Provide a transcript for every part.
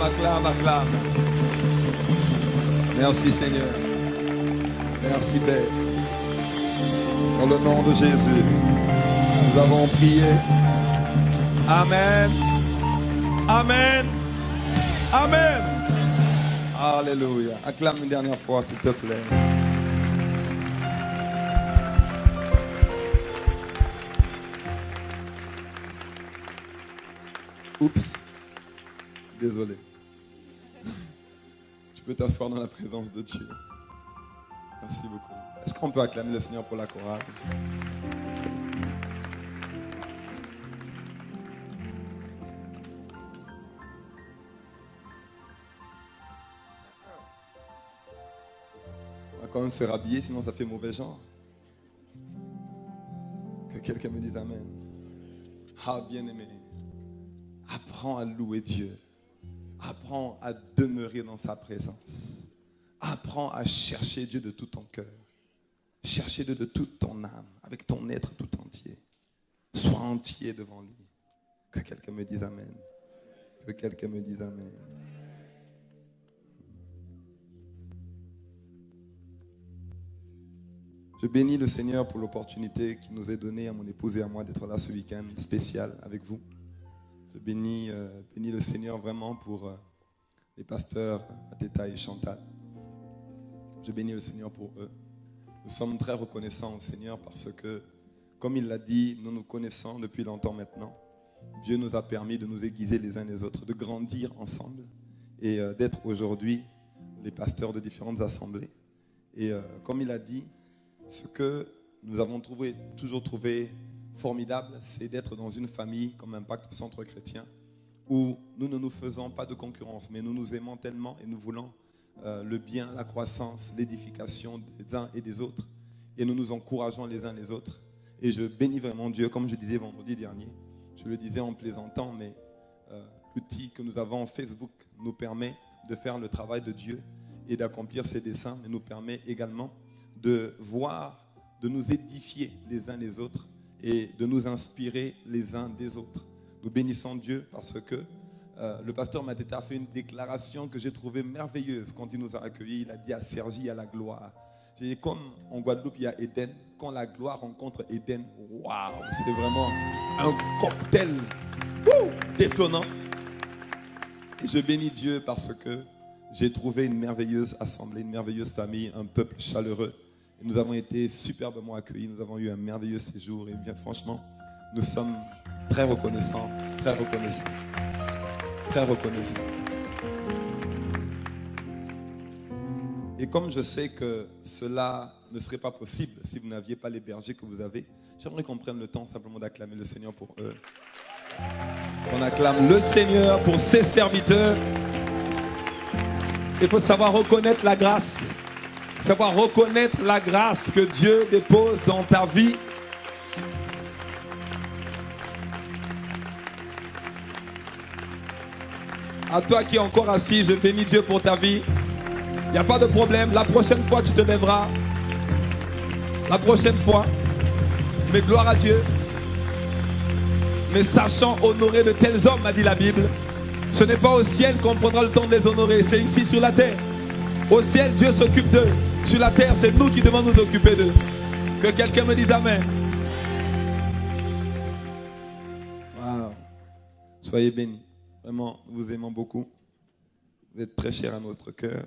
acclame, acclame. Merci Seigneur. Merci Père. Dans le nom de Jésus, nous avons prié. Amen. Amen. Amen. Alléluia. Acclame une dernière fois, s'il te plaît. Oups. Désolé. Tu peux t'asseoir dans la présence de Dieu. Merci beaucoup. Est-ce qu'on peut acclamer le Seigneur pour la chorale? On va quand même se rhabiller, sinon ça fait mauvais genre. Que quelqu'un me dise Amen. Ah, bien-aimé, apprends à louer Dieu. Apprends à demeurer dans sa présence. Apprends à chercher Dieu de tout ton cœur. Chercher Dieu de toute ton âme, avec ton être tout entier. Sois entier devant lui. Que quelqu'un me dise Amen. Que quelqu'un me dise Amen. Je bénis le Seigneur pour l'opportunité qu'il nous est donnée à mon épouse et à moi d'être là ce week-end spécial avec vous. Je bénis le Seigneur vraiment pour les pasteurs Ateta et Chantal. Je bénis le Seigneur pour eux. Nous sommes très reconnaissants au Seigneur parce que, comme il l'a dit, nous nous connaissons depuis longtemps maintenant. Dieu nous a permis de nous aiguiser les uns les autres, de grandir ensemble et d'être aujourd'hui les pasteurs de différentes assemblées. Et comme il a dit, ce que nous avons toujours trouvé formidable, c'est d'être dans une famille comme Impact Centre Chrétien où nous ne nous faisons pas de concurrence, mais nous nous aimons tellement et nous voulons le bien, la croissance, l'édification des uns et des autres. Et nous nous encourageons les uns les autres. Et je bénis vraiment Dieu, comme je disais vendredi dernier. Je le disais en plaisantant, mais l'outil que nous avons en Facebook nous permet de faire le travail de Dieu et d'accomplir ses desseins, mais nous permet également de voir, de nous édifier les uns les autres et de nous inspirer les uns des autres. Nous bénissons Dieu parce que le pasteur Mateta a fait une déclaration que j'ai trouvée merveilleuse quand il nous a accueillis. Il a dit à Sergi, à la gloire. J'ai dit, comme en Guadeloupe, il y a Éden. Quand la gloire rencontre Éden, waouh, c'est vraiment un cocktail détonnant. Et je bénis Dieu parce que j'ai trouvé une merveilleuse assemblée, une merveilleuse famille, un peuple chaleureux. Et nous avons été superbement accueillis. Nous avons eu un merveilleux séjour. Et bien franchement, nous sommes très reconnaissants, très reconnaissants. Très reconnaissant. Et comme je sais que cela ne serait pas possible si vous n'aviez pas les bergers que vous avez, j'aimerais qu'on prenne le temps simplement d'acclamer le Seigneur pour eux. On acclame le Seigneur pour ses serviteurs. Il faut savoir reconnaître la grâce. Savoir reconnaître la grâce que Dieu dépose dans ta vie. À toi qui es encore assis, je bénis Dieu pour ta vie. Il n'y a pas de problème. La prochaine fois, tu te lèveras. La prochaine fois. Mais gloire à Dieu. Mais sachant honorer de tels hommes, m'a dit la Bible. Ce n'est pas au ciel qu'on prendra le temps de les honorer. C'est ici sur la terre. Au ciel, Dieu s'occupe d'eux. Sur la terre, c'est nous qui devons nous occuper d'eux. Que quelqu'un me dise Amen. Wow. Soyez bénis. Vraiment, nous vous aimons beaucoup. Vous êtes très chers à notre cœur.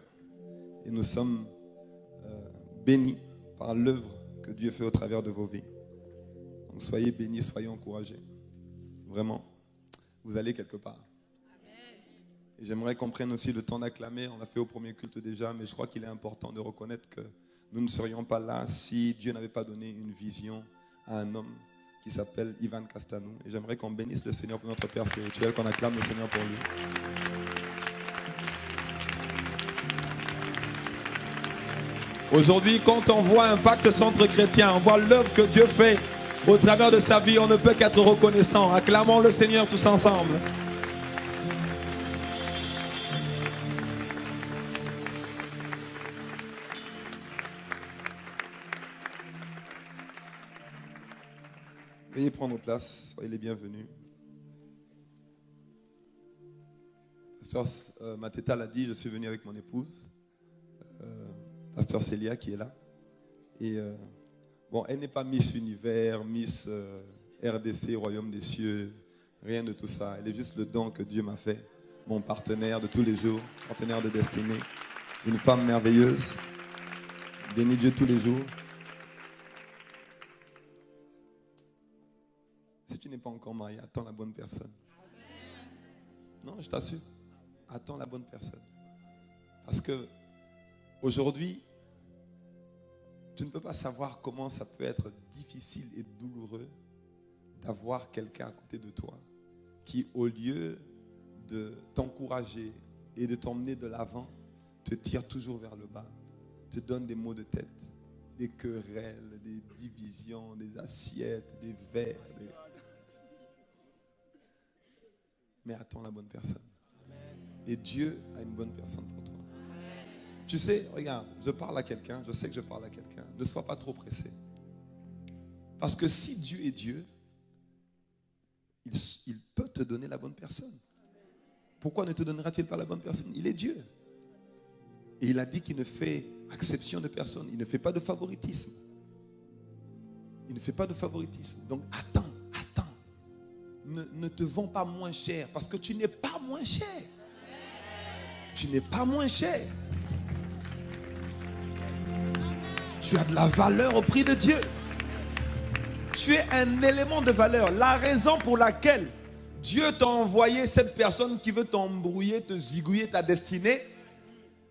Et nous sommes bénis par l'œuvre que Dieu fait au travers de vos vies. Donc soyez bénis, soyez encouragés. Vraiment, vous allez quelque part. Et j'aimerais qu'on prenne aussi le temps d'acclamer. On l'a fait au premier culte déjà, mais je crois qu'il est important de reconnaître que nous ne serions pas là si Dieu n'avait pas donné une vision à un homme qui s'appelle Ivan Castanou. Et j'aimerais qu'on bénisse le Seigneur pour notre Père spirituel, qu'on acclame le Seigneur pour lui. Aujourd'hui, quand on voit Impact Centre Chrétien, on voit l'œuvre que Dieu fait au travers de sa vie, on ne peut qu'être reconnaissant. Acclamons le Seigneur tous ensemble. Veuillez prendre place, soyez les bienvenus. Pasteur Mateta l'a dit, je suis venu avec mon épouse, Pasteur Célia qui est là. Et bon, elle n'est pas Miss Univers, Miss RDC, Royaume des cieux, rien de tout ça. Elle est juste le don que Dieu m'a fait, mon partenaire de tous les jours, partenaire de destinée, une femme merveilleuse, bénis Dieu tous les jours. Si tu n'es pas encore marié, attends la bonne personne. Non, je t'assure, attends la bonne personne. Parce que aujourd'hui, tu ne peux pas savoir comment ça peut être difficile et douloureux d'avoir quelqu'un à côté de toi qui, au lieu de t'encourager et de t'emmener de l'avant, te tire toujours vers le bas, te donne des maux de tête, des querelles, des divisions, des assiettes, des verres. Mais attends la bonne personne. Et Dieu a une bonne personne pour toi. Tu sais, regarde, je parle à quelqu'un, je sais que je parle à quelqu'un. Ne sois pas trop pressé. Parce que si Dieu est Dieu, il peut te donner la bonne personne. Pourquoi ne te donnera-t-il pas la bonne personne? Il est Dieu. Et il a dit qu'il ne fait exception de personne. Il ne fait pas de favoritisme. Il ne fait pas de favoritisme. Donc attends. Ne te vends pas moins cher parce que tu n'es pas moins cher. Tu n'es pas moins cher. Tu as de la valeur au prix de Dieu. Tu es un élément de valeur. La raison pour laquelle Dieu t'a envoyé cette personne qui veut t'embrouiller, te zigouiller ta destinée,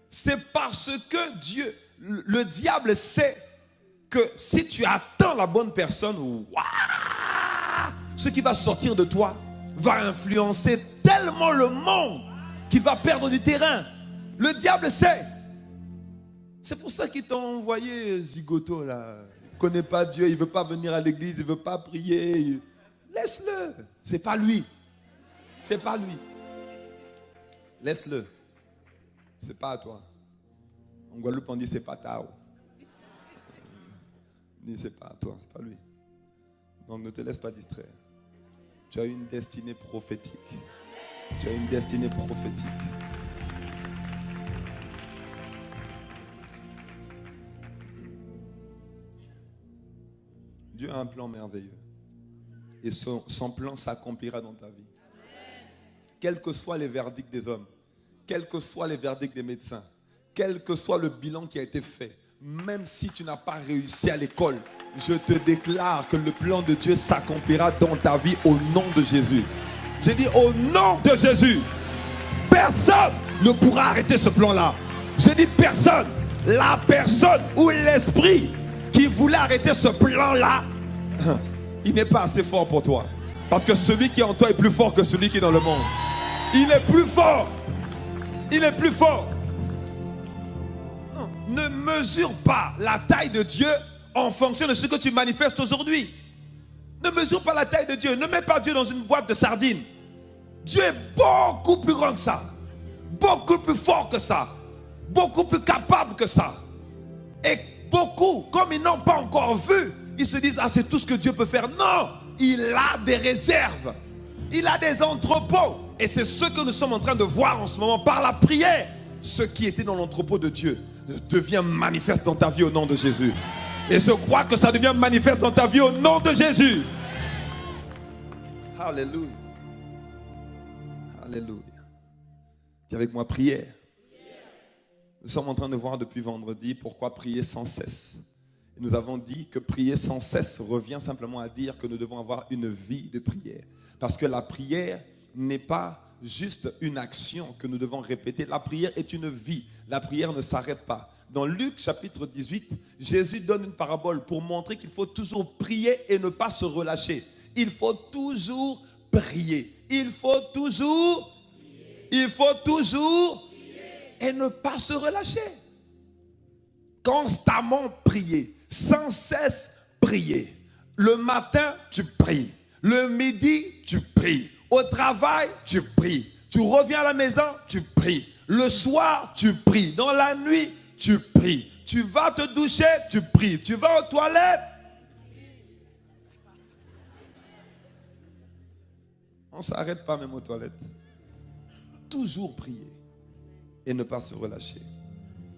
c'est parce que Dieu, le diable sait que si tu attends la bonne personne, ce qui va sortir de toi va influencer tellement le monde qu'il va perdre du terrain. Le diable sait. C'est pour ça qu'il t'a envoyé zigoto là. Il ne connaît pas Dieu, il ne veut pas venir à l'église, il ne veut pas prier. Laisse-le. C'est pas lui. C'est pas lui. Laisse-le. C'est pas à toi. En Guadeloupe, on dit c'est pas tao. On dit c'est pas à toi, c'est pas lui. Donc ne te laisse pas distraire. Tu as une destinée prophétique. Tu as une destinée prophétique. Dieu a un plan merveilleux. Et son plan s'accomplira dans ta vie. Quels que soient les verdicts des hommes, quels que soient les verdicts des médecins, quel que soit le bilan qui a été fait, même si tu n'as pas réussi à l'école, je te déclare que le plan de Dieu s'accomplira dans ta vie au nom de Jésus. J'ai dit au nom de Jésus. Personne ne pourra arrêter ce plan-là. J'ai dit personne. La personne ou l'esprit qui voulait arrêter ce plan-là, il n'est pas assez fort pour toi. Parce que celui qui est en toi est plus fort que celui qui est dans le monde. Il est plus fort. Il est plus fort. Non, ne mesure pas la taille de Dieu en fonction de ce que tu manifestes aujourd'hui. Ne mesure pas la taille de Dieu. Ne mets pas Dieu dans une boîte de sardines. Dieu est beaucoup plus grand que ça. Beaucoup plus fort que ça. Beaucoup plus capable que ça. Et beaucoup, comme ils n'ont pas encore vu, ils se disent, ah, c'est tout ce que Dieu peut faire. Non, il a des réserves. Il a des entrepôts. Et c'est ce que nous sommes en train de voir en ce moment par la prière. Ce qui était dans l'entrepôt de Dieu devient manifeste dans ta vie au nom de Jésus. Et je crois que ça devient manifeste dans ta vie au nom de Jésus. Alléluia. Alléluia. Dis avec moi, prière. Nous sommes en train de voir depuis vendredi pourquoi prier sans cesse. Et nous avons dit que prier sans cesse revient simplement à dire que nous devons avoir une vie de prière. Parce que la prière n'est pas juste une action que nous devons répéter. La prière est une vie. La prière ne s'arrête pas. Dans Luc chapitre 18, Jésus donne une parabole pour montrer qu'il faut toujours prier et ne pas se relâcher. Il faut toujours prier. Il faut toujours et ne pas se relâcher. Constamment prier, sans cesse prier. Le matin, tu pries. Le midi, tu pries. Au travail, tu pries. Tu reviens à la maison, tu pries. Le soir, tu pries. Dans la nuit, tu pries. Tu vas te doucher, tu pries. Tu vas aux toilettes. On ne s'arrête pas même aux toilettes. toujours prier et ne pas se relâcher.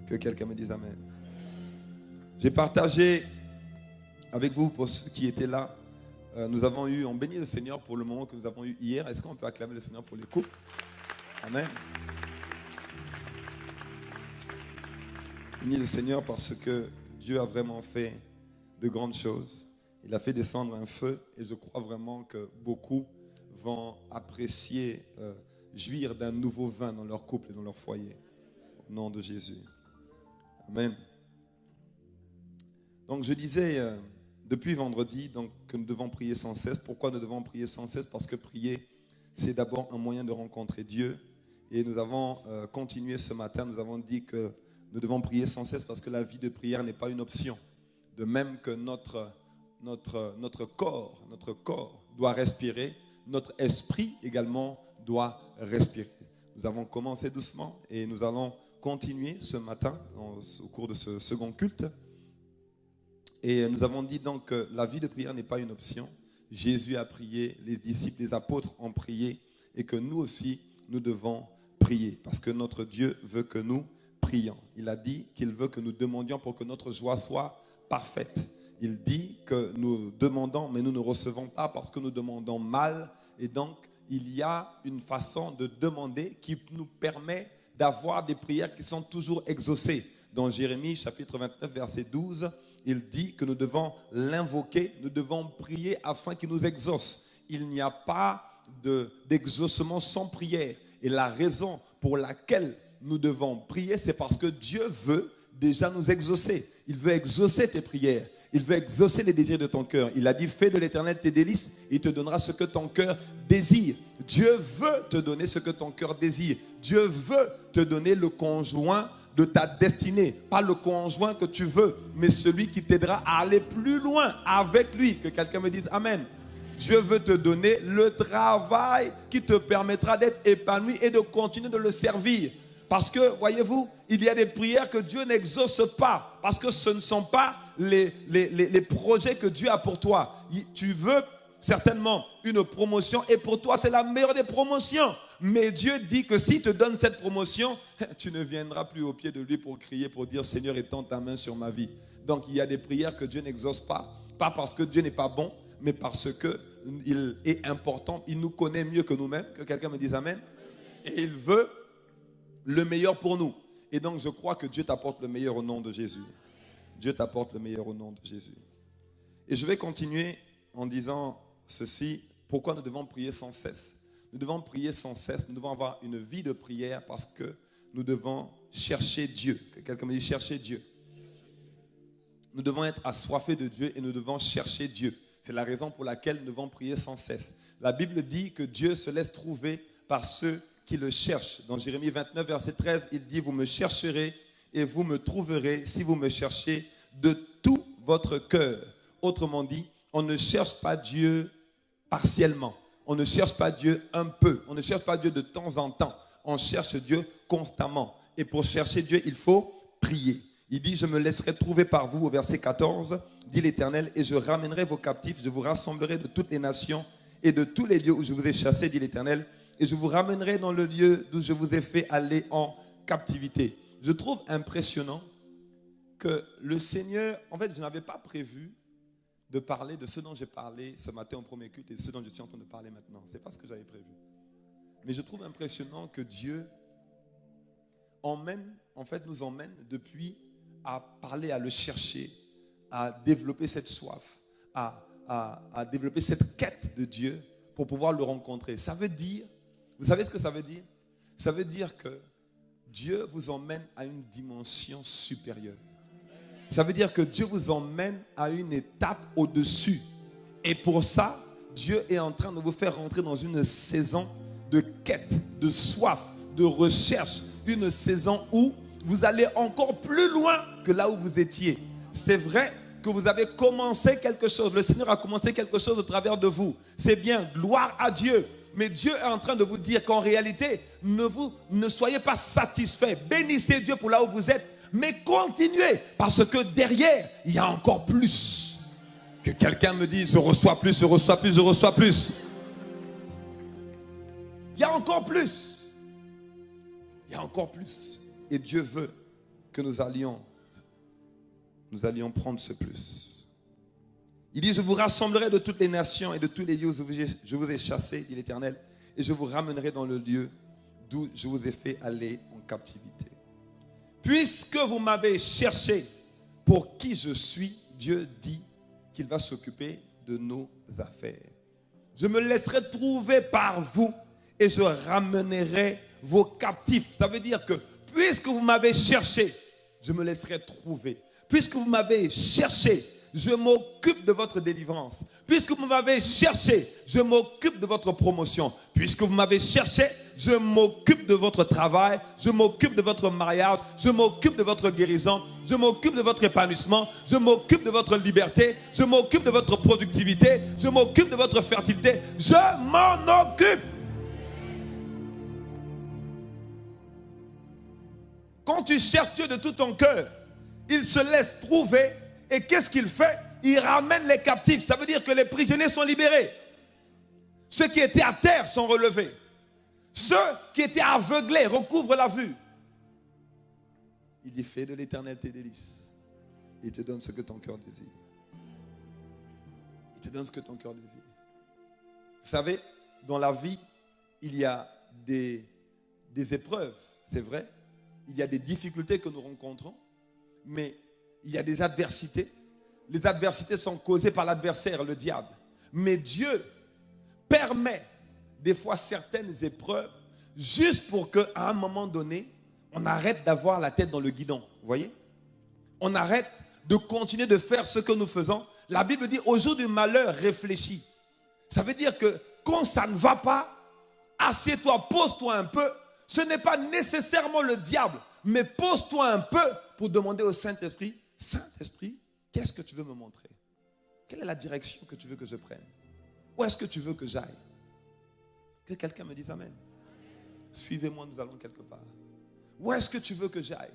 Que quelqu'un me dise Amen. J'ai partagé avec vous, pour ceux qui étaient là, on bénit le Seigneur pour le moment que nous avons eu hier. Est-ce qu'on peut acclamer le Seigneur pour les couples? Amen. Bénis le Seigneur parce que Dieu a vraiment fait de grandes choses. Il a fait descendre un feu et je crois vraiment que beaucoup vont apprécier, jouir d'un nouveau vin dans leur couple et dans leur foyer. Au nom de Jésus. Amen. Donc je disais depuis vendredi que nous devons prier sans cesse. Pourquoi nous devons prier sans cesse? Parce que prier, c'est d'abord un moyen de rencontrer Dieu. Et nous avons continué ce matin, nous avons dit que nous devons prier sans cesse parce que la vie de prière n'est pas une option. De même que notre corps doit respirer, notre esprit également doit respirer. Nous avons commencé doucement et nous allons continuer ce matin au cours de ce second culte. Et nous avons dit donc que la vie de prière n'est pas une option. Jésus a prié, les disciples, les apôtres ont prié et que nous aussi, nous devons prier parce que notre Dieu veut que nous prions. Il a dit qu'il veut que nous demandions pour que notre joie soit parfaite. Il dit que nous demandons, mais nous ne recevons pas parce que nous demandons mal. Et donc, il y a une façon de demander qui nous permet d'avoir des prières qui sont toujours exaucées. Dans Jérémie, chapitre 29, verset 12, il dit que nous devons l'invoquer, nous devons prier afin qu'il nous exauce. Il n'y a pas d'exaucement sans prière. Et la raison pour laquelle nous devons prier, c'est parce que Dieu veut déjà nous exaucer. Il veut exaucer tes prières. Il veut exaucer les désirs de ton cœur. Il a dit, fais de l'Éternel tes délices, il te donnera ce que ton cœur désire. Dieu veut te donner ce que ton cœur désire. Dieu veut te donner le conjoint de ta destinée. Pas le conjoint que tu veux, mais celui qui t'aidera à aller plus loin avec lui. Que quelqu'un me dise Amen. Dieu veut te donner le travail qui te permettra d'être épanoui et de continuer de le servir. Parce que, voyez-vous, il y a des prières que Dieu n'exauce pas. Parce que ce ne sont pas les projets que Dieu a pour toi. Tu veux certainement une promotion et pour toi, c'est la meilleure des promotions. Mais Dieu dit que s'il te donne cette promotion, tu ne viendras plus au pied de lui pour crier, pour dire Seigneur, étends ta main sur ma vie. Donc, il y a des prières que Dieu n'exauce pas. Pas parce que Dieu n'est pas bon, mais parce qu'il est important. Il nous connaît mieux que nous-mêmes. Que quelqu'un me dise Amen. Et il veut le meilleur pour nous. Et donc, je crois que Dieu t'apporte le meilleur au nom de Jésus. Dieu t'apporte le meilleur au nom de Jésus. Et je vais continuer en disant ceci. Pourquoi nous devons prier sans cesse? Nous devons prier sans cesse. Nous devons avoir une vie de prière parce que nous devons chercher Dieu. Que quelqu'un me dise chercher Dieu. Nous devons être assoiffés de Dieu et nous devons chercher Dieu. C'est la raison pour laquelle nous devons prier sans cesse. La Bible dit que Dieu se laisse trouver par ceux qui le cherchent. Dans Jérémie 29, verset 13, il dit « Vous me chercherez et vous me trouverez si vous me cherchez de tout votre cœur. » Autrement dit, on ne cherche pas Dieu partiellement. On ne cherche pas Dieu un peu. On ne cherche pas Dieu de temps en temps. On cherche Dieu constamment. Et pour chercher Dieu, il faut prier. Il dit « Je me laisserai trouver par vous » au verset 14, dit l'Éternel, « et je ramènerai vos captifs, je vous rassemblerai de toutes les nations et de tous les lieux où je vous ai chassés, dit l'Éternel, et je vous ramènerai dans le lieu d'où je vous ai fait aller en captivité. » Je trouve impressionnant que le Seigneur, en fait, je n'avais pas prévu de parler de ce dont j'ai parlé ce matin au premier culte et ce dont je suis en train de parler maintenant. Ce n'est pas ce que j'avais prévu. Mais je trouve impressionnant que Dieu nous emmène depuis à parler, à le chercher, à développer cette soif, à développer cette quête de Dieu pour pouvoir le rencontrer. Ça veut dire, vous savez ce que ça veut dire? Ça veut dire que Dieu vous emmène à une dimension supérieure. Ça veut dire que Dieu vous emmène à une étape au-dessus. Et pour ça, Dieu est en train de vous faire rentrer dans une saison de quête, de soif, de recherche. Une saison où vous allez encore plus loin que là où vous étiez. C'est vrai que vous avez commencé quelque chose. Le Seigneur a commencé quelque chose au travers de vous. C'est bien, gloire à Dieu. Mais Dieu est en train de vous dire qu'en réalité, ne soyez pas satisfaits. Bénissez Dieu pour là où vous êtes. Mais continuez, parce que derrière, il y a encore plus. Que quelqu'un me dise, je reçois plus, je reçois plus, je reçois plus. Il y a encore plus. y a encore plus. Et Dieu veut que nous allions prendre ce plus. Il dit, je vous rassemblerai de toutes les nations et de tous les lieux où je vous ai chassés, dit l'Éternel, et je vous ramènerai dans le lieu d'où je vous ai fait aller en captivité. Puisque vous m'avez cherché pour qui je suis, Dieu dit qu'il va s'occuper de nos affaires. Je me laisserai trouver par vous et je ramènerai vos captifs. Ça veut dire que puisque vous m'avez cherché, je me laisserai trouver. Puisque vous m'avez cherché, je m'occupe de votre délivrance. Puisque vous m'avez cherché, je m'occupe de votre promotion. Puisque vous m'avez cherché, je m'occupe de votre travail. Je m'occupe de votre mariage. Je m'occupe de votre guérison. Je m'occupe de votre épanouissement. Je m'occupe de votre liberté. Je m'occupe de votre productivité. Je m'occupe de votre fertilité. Je m'en occupe. Quand tu cherches Dieu de tout ton cœur, il se laisse trouver. Et qu'est-ce qu'il fait? Il ramène les captifs. Ça veut dire que les prisonniers sont libérés. Ceux qui étaient à terre sont relevés. Ceux qui étaient aveuglés recouvrent la vue. Il dit, fais de l'Éternel tes délices. Il te donne ce que ton cœur désire. Il te donne ce que ton cœur désire. Vous savez, dans la vie, il y a des épreuves, c'est vrai. Il y a des difficultés que nous rencontrons. Mais il y a des adversités. Les adversités sont causées par l'adversaire, le diable. Mais Dieu permet des fois certaines épreuves juste pour qu'à un moment donné, on arrête d'avoir la tête dans le guidon. Vous voyez? On arrête de continuer de faire ce que nous faisons. La Bible dit, au jour du malheur, réfléchis. Ça veut dire que quand ça ne va pas, assieds-toi, pose-toi un peu. Ce n'est pas nécessairement le diable, mais pose-toi un peu pour demander au Saint-Esprit, Saint-Esprit, qu'est-ce que tu veux me montrer? Quelle est la direction que tu veux que je prenne? Où est-ce que tu veux que j'aille? Que quelqu'un me dise Amen. Suivez-moi, nous allons quelque part. Où est-ce que tu veux que j'aille?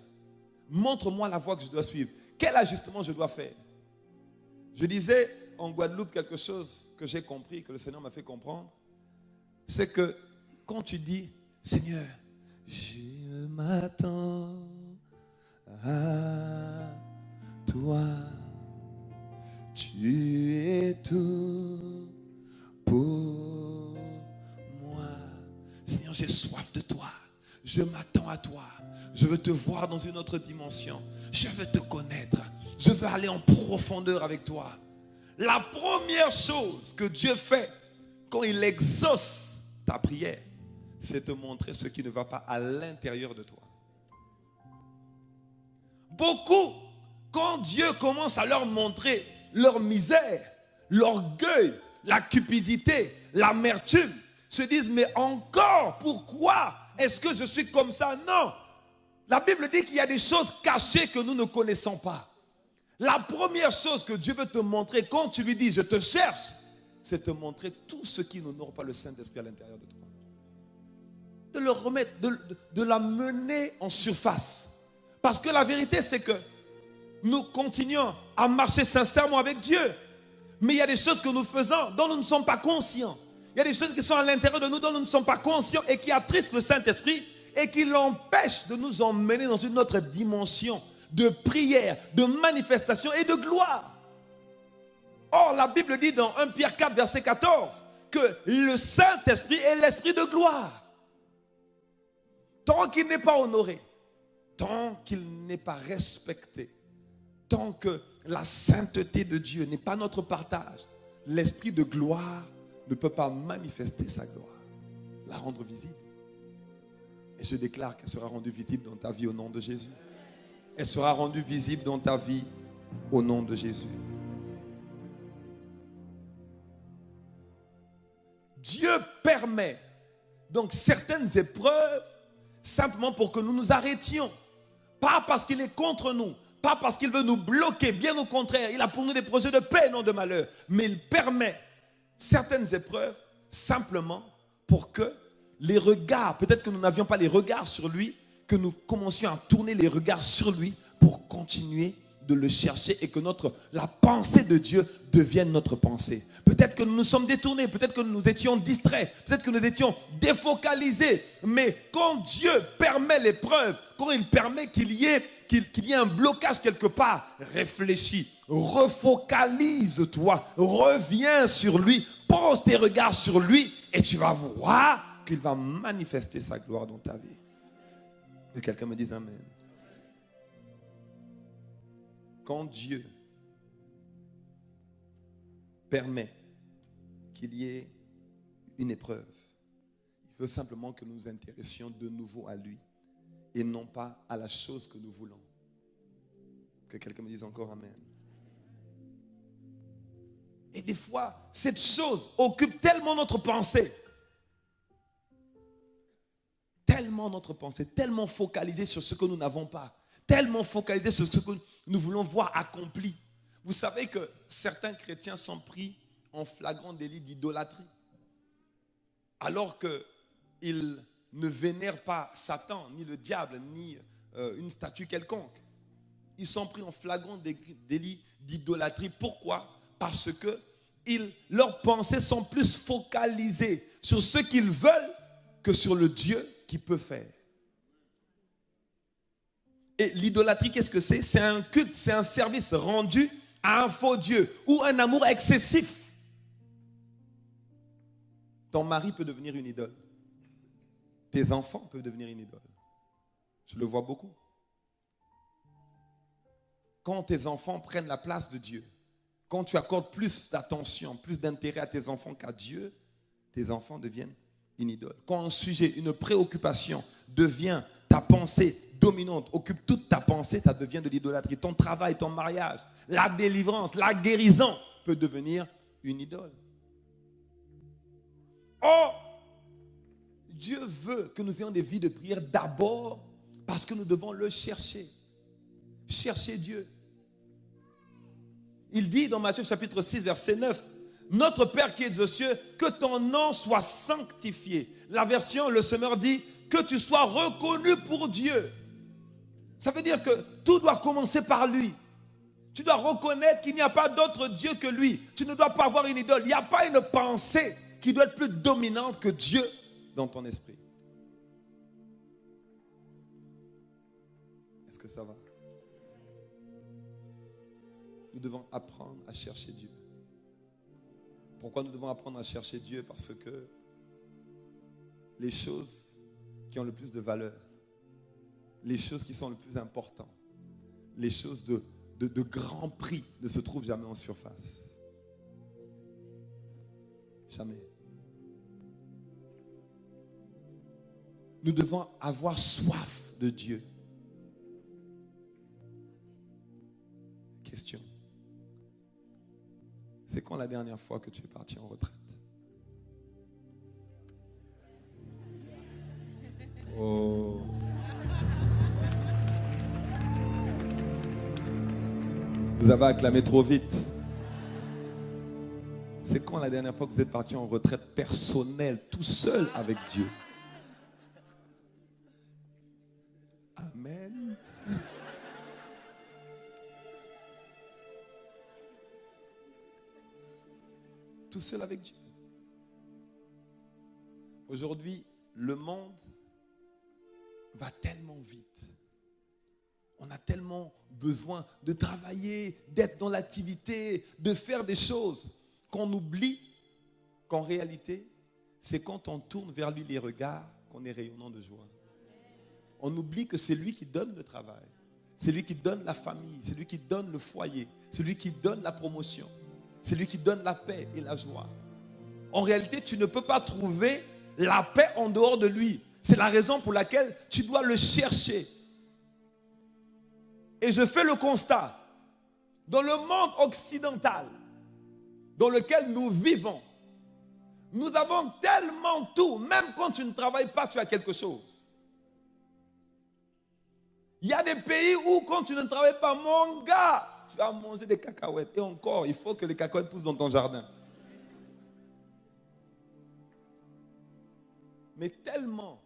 Montre-moi la voie que je dois suivre. Quel ajustement je dois faire? Je disais en Guadeloupe quelque chose que j'ai compris, que le Seigneur m'a fait comprendre. C'est que quand tu dis, Seigneur, je m'attends à toi, tu es tout pour moi. Seigneur, j'ai soif de toi. Je m'attends à toi. Je veux te voir dans une autre dimension. Je veux te connaître. Je veux aller en profondeur avec toi. La première chose que Dieu fait quand il exauce ta prière, c'est te montrer ce qui ne va pas à l'intérieur de toi. Beaucoup, quand Dieu commence à leur montrer leur misère, l'orgueil, la cupidité, l'amertume, se disent, mais encore, pourquoi est-ce que je suis comme ça? Non. La Bible dit qu'il y a des choses cachées que nous ne connaissons pas. La première chose que Dieu veut te montrer quand tu lui dis, je te cherche, c'est te montrer tout ce qui n'honore pas le Saint-Esprit à l'intérieur de toi. De le remettre, de la mener en surface. Parce que la vérité, c'est que nous continuons à marcher sincèrement avec Dieu. Mais il y a des choses que nous faisons dont nous ne sommes pas conscients. Il y a des choses qui sont à l'intérieur de nous dont nous ne sommes pas conscients et qui attristent le Saint-Esprit et qui l'empêchent de nous emmener dans une autre dimension de prière, de manifestation et de gloire. Or, la Bible dit dans 1 Pierre 4, verset 14, que le Saint-Esprit est l'Esprit de gloire. Tant qu'il n'est pas honoré, tant qu'il n'est pas respecté, tant que la sainteté de Dieu n'est pas notre partage, l'Esprit de gloire ne peut pas manifester sa gloire, la rendre visible. Et je déclare qu'elle sera rendue visible dans ta vie au nom de Jésus. Elle sera rendue visible dans ta vie au nom de Jésus. Dieu permet donc certaines épreuves simplement pour que nous nous arrêtions. Pas parce qu'il est contre nous, pas parce qu'il veut nous bloquer, bien au contraire. Il a pour nous des projets de paix, non de malheur. Mais il permet certaines épreuves simplement pour que les regards, peut-être que nous n'avions pas les regards sur lui, que nous commencions à tourner les regards sur lui pour continuer de le chercher et que la pensée de Dieu devienne notre pensée. Peut-être que nous nous sommes détournés, peut-être que nous étions distraits, peut-être que nous étions défocalisés. Mais quand Dieu permet l'épreuve, quand il permet qu'il y ait un blocage quelque part, réfléchis, refocalise-toi, reviens sur lui, pose tes regards sur lui et tu vas voir qu'il va manifester sa gloire dans ta vie. Et quelqu'un me dise Amen. Quand Dieu permet qu'il y ait une épreuve, il veut simplement que nous nous intéressions de nouveau à lui et non pas à la chose que nous voulons. Que quelqu'un me dise encore Amen. Et des fois, cette chose occupe tellement notre pensée, tellement focalisée sur ce que nous n'avons pas, tellement focalisée sur ce que nous voulons voir accompli. Vous savez que certains chrétiens sont pris en flagrant délit d'idolâtrie, alors qu'ils ne vénèrent pas Satan, ni le diable, ni une statue quelconque. Ils sont pris en flagrant délit d'idolâtrie. Pourquoi? Parce que leurs pensées sont plus focalisées sur ce qu'ils veulent que sur le Dieu qui peut faire. Et l'idolâtrie, qu'est-ce que c'est? C'est un culte, c'est un service rendu à un faux Dieu ou un amour excessif. Ton mari peut devenir une idole. Tes enfants peuvent devenir une idole. Je le vois beaucoup. Quand tes enfants prennent la place de Dieu, quand tu accordes plus d'attention, plus d'intérêt à tes enfants qu'à Dieu, tes enfants deviennent une idole. Quand un sujet, une préoccupation devient ta pensée dominante, occupe toute ta pensée, ça devient de l'idolâtrie. Ton travail, ton mariage, la délivrance, la guérison peut devenir une idole. Or, Dieu veut que nous ayons des vies de prière d'abord parce que nous devons le chercher. Chercher Dieu. Il dit dans Matthieu chapitre 6, verset 9, « Notre Père qui es aux cieux, que ton nom soit sanctifié. » La version, le semeur dit, « Que tu sois reconnu pour Dieu. » Ça veut dire que tout doit commencer par lui. Tu dois reconnaître qu'il n'y a pas d'autre Dieu que lui. Tu ne dois pas avoir une idole. Il n'y a pas une pensée qui doit être plus dominante que Dieu dans ton esprit. Est-ce que ça va? Nous devons apprendre à chercher Dieu. Pourquoi nous devons apprendre à chercher Dieu? Parce que les choses qui ont le plus de valeur, les choses qui sont le plus importantes, les choses de grand prix ne se trouvent jamais en surface. Jamais. Nous devons avoir soif de Dieu. Question. C'est quand la dernière fois que tu es parti en retraite? Oh. Vous avez acclamé trop vite. C'est quand la dernière fois que vous êtes parti en retraite personnelle, tout seul avec Dieu? Amen. Tout seul avec Dieu. Aujourd'hui, le monde va tellement vite. On a tellement besoin de travailler, d'être dans l'activité, de faire des choses, qu'on oublie qu'en réalité, c'est quand on tourne vers lui les regards qu'on est rayonnant de joie. On oublie que c'est lui qui donne le travail, c'est lui qui donne la famille, c'est lui qui donne le foyer, c'est lui qui donne la promotion, c'est lui qui donne la paix et la joie. En réalité, tu ne peux pas trouver la paix en dehors de lui. C'est la raison pour laquelle tu dois le chercher. Et je fais le constat, dans le monde occidental dans lequel nous vivons, nous avons tellement tout, même quand tu ne travailles pas, tu as quelque chose. Il y a des pays où quand tu ne travailles pas, mon gars, tu vas manger des cacahuètes. Et encore, il faut que les cacahuètes poussent dans ton jardin. Mais tellement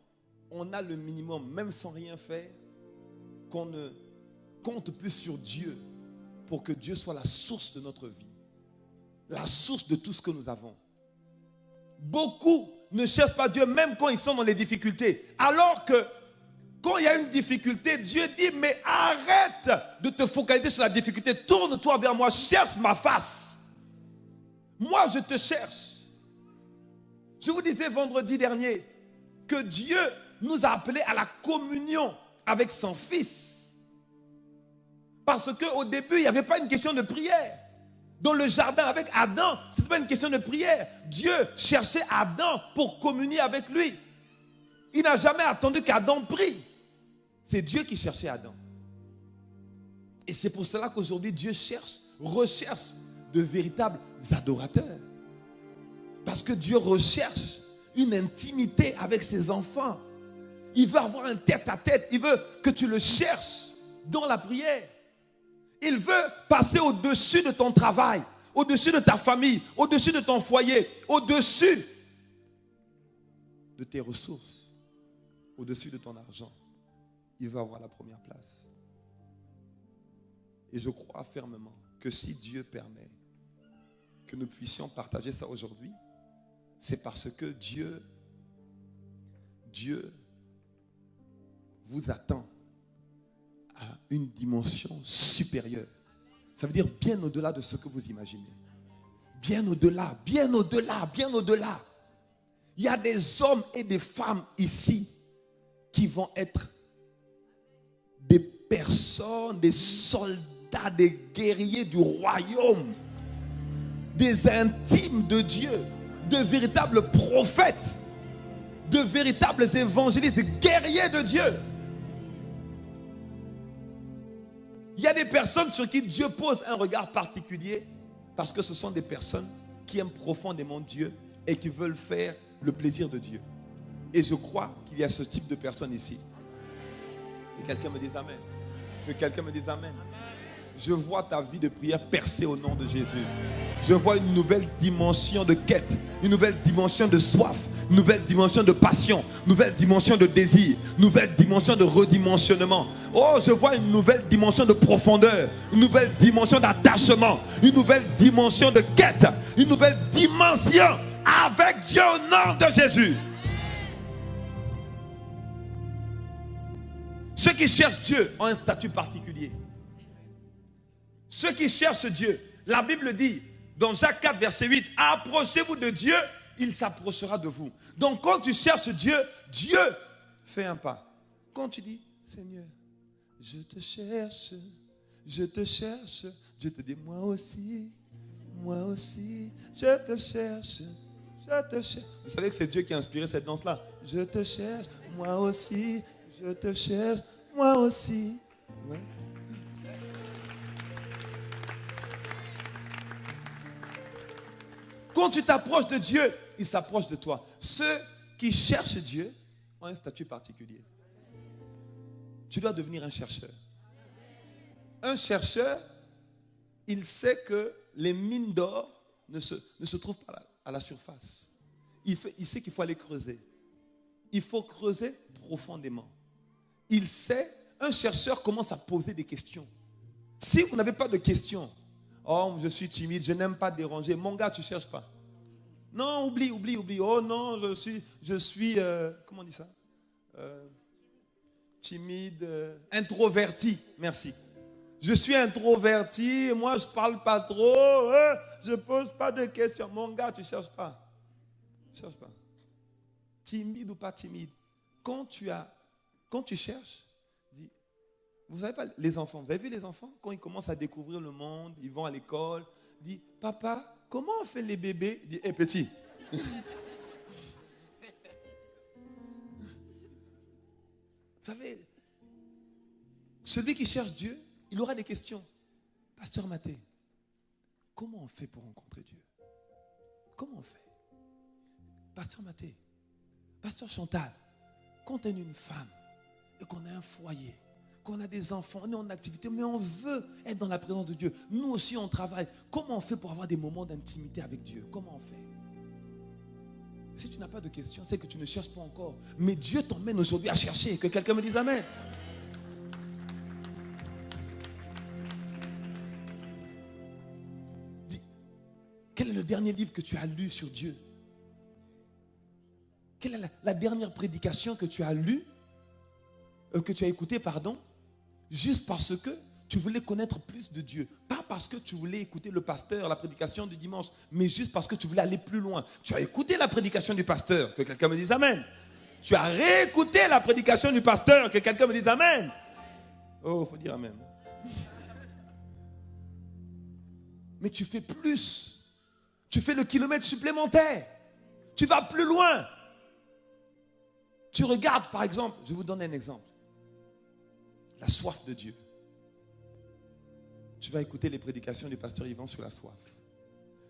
on a le minimum, même sans rien faire, qu'on ne compte plus sur Dieu pour que Dieu soit la source de notre vie, la source de tout ce que nous avons. Beaucoup ne cherchent pas Dieu même quand ils sont dans les difficultés. Alors que quand il y a une difficulté, Dieu dit, mais arrête de te focaliser sur la difficulté. Tourne-toi vers moi, cherche ma face. Moi, je te cherche. Je vous disais vendredi dernier que Dieu nous a appelés à la communion avec son Fils. Parce qu'au début, il n'y avait pas une question de prière. Dans le jardin avec Adam, ce n'était pas une question de prière. Dieu cherchait Adam pour communier avec lui. Il n'a jamais attendu qu'Adam prie. C'est Dieu qui cherchait Adam. Et c'est pour cela qu'aujourd'hui, Dieu recherche de véritables adorateurs. Parce que Dieu recherche une intimité avec ses enfants. Il veut avoir un tête-à-tête. Il veut que tu le cherches dans la prière. Il veut passer au-dessus de ton travail, au-dessus de ta famille, au-dessus de ton foyer, au-dessus de tes ressources, au-dessus de ton argent. Il veut avoir la première place. Et je crois fermement que si Dieu permet que nous puissions partager ça aujourd'hui, c'est parce que Dieu vous attend à une dimension supérieure. Ça veut dire bien au-delà de ce que vous imaginez. Bien au-delà, bien au-delà, bien au-delà. Il y a des hommes et des femmes ici qui vont être des personnes, des soldats, des guerriers du royaume, des intimes de Dieu, de véritables prophètes, de véritables évangélistes, des guerriers de Dieu. Il y a des personnes sur qui Dieu pose un regard particulier parce que ce sont des personnes qui aiment profondément Dieu et qui veulent faire le plaisir de Dieu. Et je crois qu'il y a ce type de personnes ici. Et quelqu'un me dise Amen. Que quelqu'un me dise Amen. Je vois ta vie de prière percer au nom de Jésus. Je vois une nouvelle dimension de quête, une nouvelle dimension de soif, une nouvelle dimension de passion, une nouvelle dimension de désir, une nouvelle dimension de redimensionnement. Oh, je vois une nouvelle dimension de profondeur, une nouvelle dimension d'attachement, une nouvelle dimension de quête, une nouvelle dimension avec Dieu au nom de Jésus. Ceux qui cherchent Dieu ont un statut particulier. Ceux qui cherchent Dieu, la Bible dit dans Jacques 4, verset 8, approchez-vous de Dieu, il s'approchera de vous. Donc quand tu cherches Dieu, Dieu fait un pas. Quand tu dis, Seigneur, je te cherche, Dieu te dit, moi aussi, je te cherche, je te cherche. Vous savez que c'est Dieu qui a inspiré cette danse-là. Je te cherche, moi aussi, je te cherche, moi aussi. Ouais. Quand tu t'approches de Dieu, il s'approche de toi. Ceux qui cherchent Dieu ont un statut particulier. Tu dois devenir un chercheur. Un chercheur, il sait que les mines d'or ne se trouvent pas à la surface. Il sait qu'il faut aller creuser. Il faut creuser profondément. Il sait, un chercheur commence à poser des questions. Si vous n'avez pas de questions, oh, je suis timide, je n'aime pas déranger. Mon gars, tu ne cherches pas. Non, oublie. Oh non, je suis comment on dit ça? Timide, introverti. Merci. Je suis introverti, moi je ne parle pas trop, je ne pose pas de questions. Mon gars, tu ne cherches pas. Tu cherches pas. Timide ou pas timide. Quand tu cherches, dis, vous savez pas, les enfants, vous avez vu les enfants? Quand ils commencent à découvrir le monde, ils vont à l'école, dis, papa, comment on fait les bébés? Dis, hé petit. Vous savez, celui qui cherche Dieu, il aura des questions. Pasteur Mathé, comment on fait pour rencontrer Dieu? Comment on fait? Pasteur Mathé, Pasteur Chantal, quand on est une femme et qu'on a un foyer, qu'on a des enfants, on est en activité, mais on veut être dans la présence de Dieu. Nous aussi, on travaille. Comment on fait pour avoir des moments d'intimité avec Dieu? Comment on fait? Si tu n'as pas de questions, c'est que tu ne cherches pas encore. Mais Dieu t'emmène aujourd'hui à chercher. Que quelqu'un me dise Amen. Quel est le dernier livre que tu as lu sur Dieu? Quelle est la dernière prédication que tu as lue, que tu as écoutée, pardon, juste parce que tu voulais connaître plus de Dieu. Pas parce que tu voulais écouter le pasteur, la prédication du dimanche, mais juste parce que tu voulais aller plus loin. Tu as écouté la prédication du pasteur, que quelqu'un me dise Amen. Tu as réécouté la prédication du pasteur, que quelqu'un me dise Amen. Oh, il faut dire Amen. Mais tu fais plus. Tu fais le kilomètre supplémentaire. Tu vas plus loin. Tu regardes, par exemple, je vais vous donner un exemple. La soif de Dieu. Tu vas écouter les prédications du pasteur Yvan sur la soif.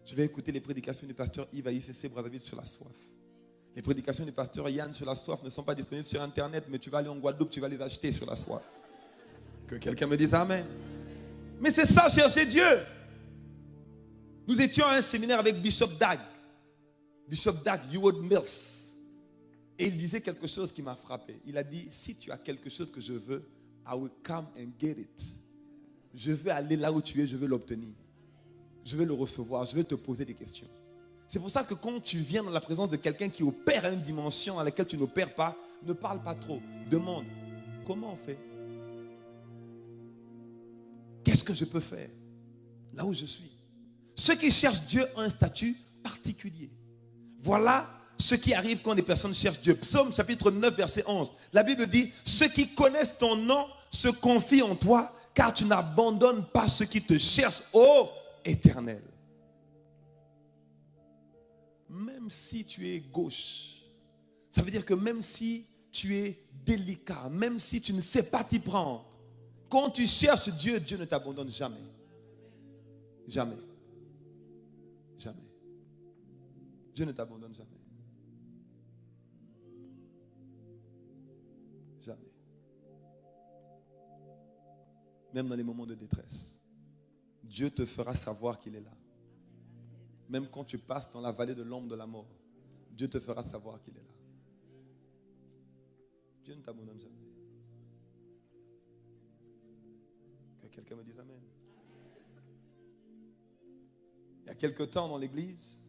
Tu vas écouter les prédications du pasteur Yves à ICC Brazzaville sur la soif. Les prédications du pasteur Yann sur la soif ne sont pas disponibles sur Internet, mais tu vas aller en Guadeloupe, tu vas les acheter sur la soif. Que quelqu'un me dise Amen. Mais c'est ça, chercher Dieu. Nous étions à un séminaire avec Bishop Dag. Bishop Dag, Howard Mills. Et il disait quelque chose qui m'a frappé. Il a dit, si tu as quelque chose que je veux, I will come and get it. Je vais aller là où tu es, je vais l'obtenir. Je vais le recevoir, je vais te poser des questions. C'est pour ça que quand tu viens dans la présence de quelqu'un qui opère à une dimension à laquelle tu n'opères pas, ne parle pas trop. Demande, comment on fait? Qu'est-ce que je peux faire là où je suis? Ceux qui cherchent Dieu ont un statut particulier. Voilà ce qui arrive quand les personnes cherchent Dieu. Psaume chapitre 9, verset 11. La Bible dit, ceux qui connaissent ton nom se confient en toi, car tu n'abandonnes pas ceux qui te cherchent, ô Éternel. Même si tu es gauche, ça veut dire que même si tu es délicat, même si tu ne sais pas t'y prendre, quand tu cherches Dieu, Dieu ne t'abandonne jamais. Jamais. Jamais. Dieu ne t'abandonne jamais. Jamais. Même dans les moments de détresse, Dieu te fera savoir qu'il est là. Même quand tu passes dans la vallée de l'ombre de la mort, Dieu te fera savoir qu'il est là. Dieu ne t'abandonne jamais. Que quelqu'un me dise Amen. Il y a quelque temps dans l'église,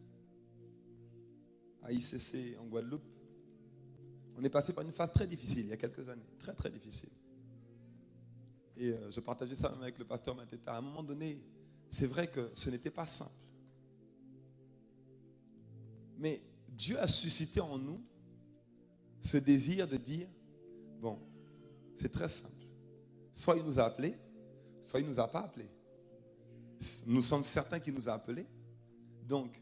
à ICC en Guadeloupe, on est passé par une phase très difficile, il y a quelques années, très très difficile. Et je partageais ça même avec le pasteur Mateta. À un moment donné, c'est vrai que ce n'était pas simple. Mais Dieu a suscité en nous ce désir de dire, bon, c'est très simple. Soit il nous a appelés, soit il ne nous a pas appelés. Nous sommes certains qu'il nous a appelés. Donc,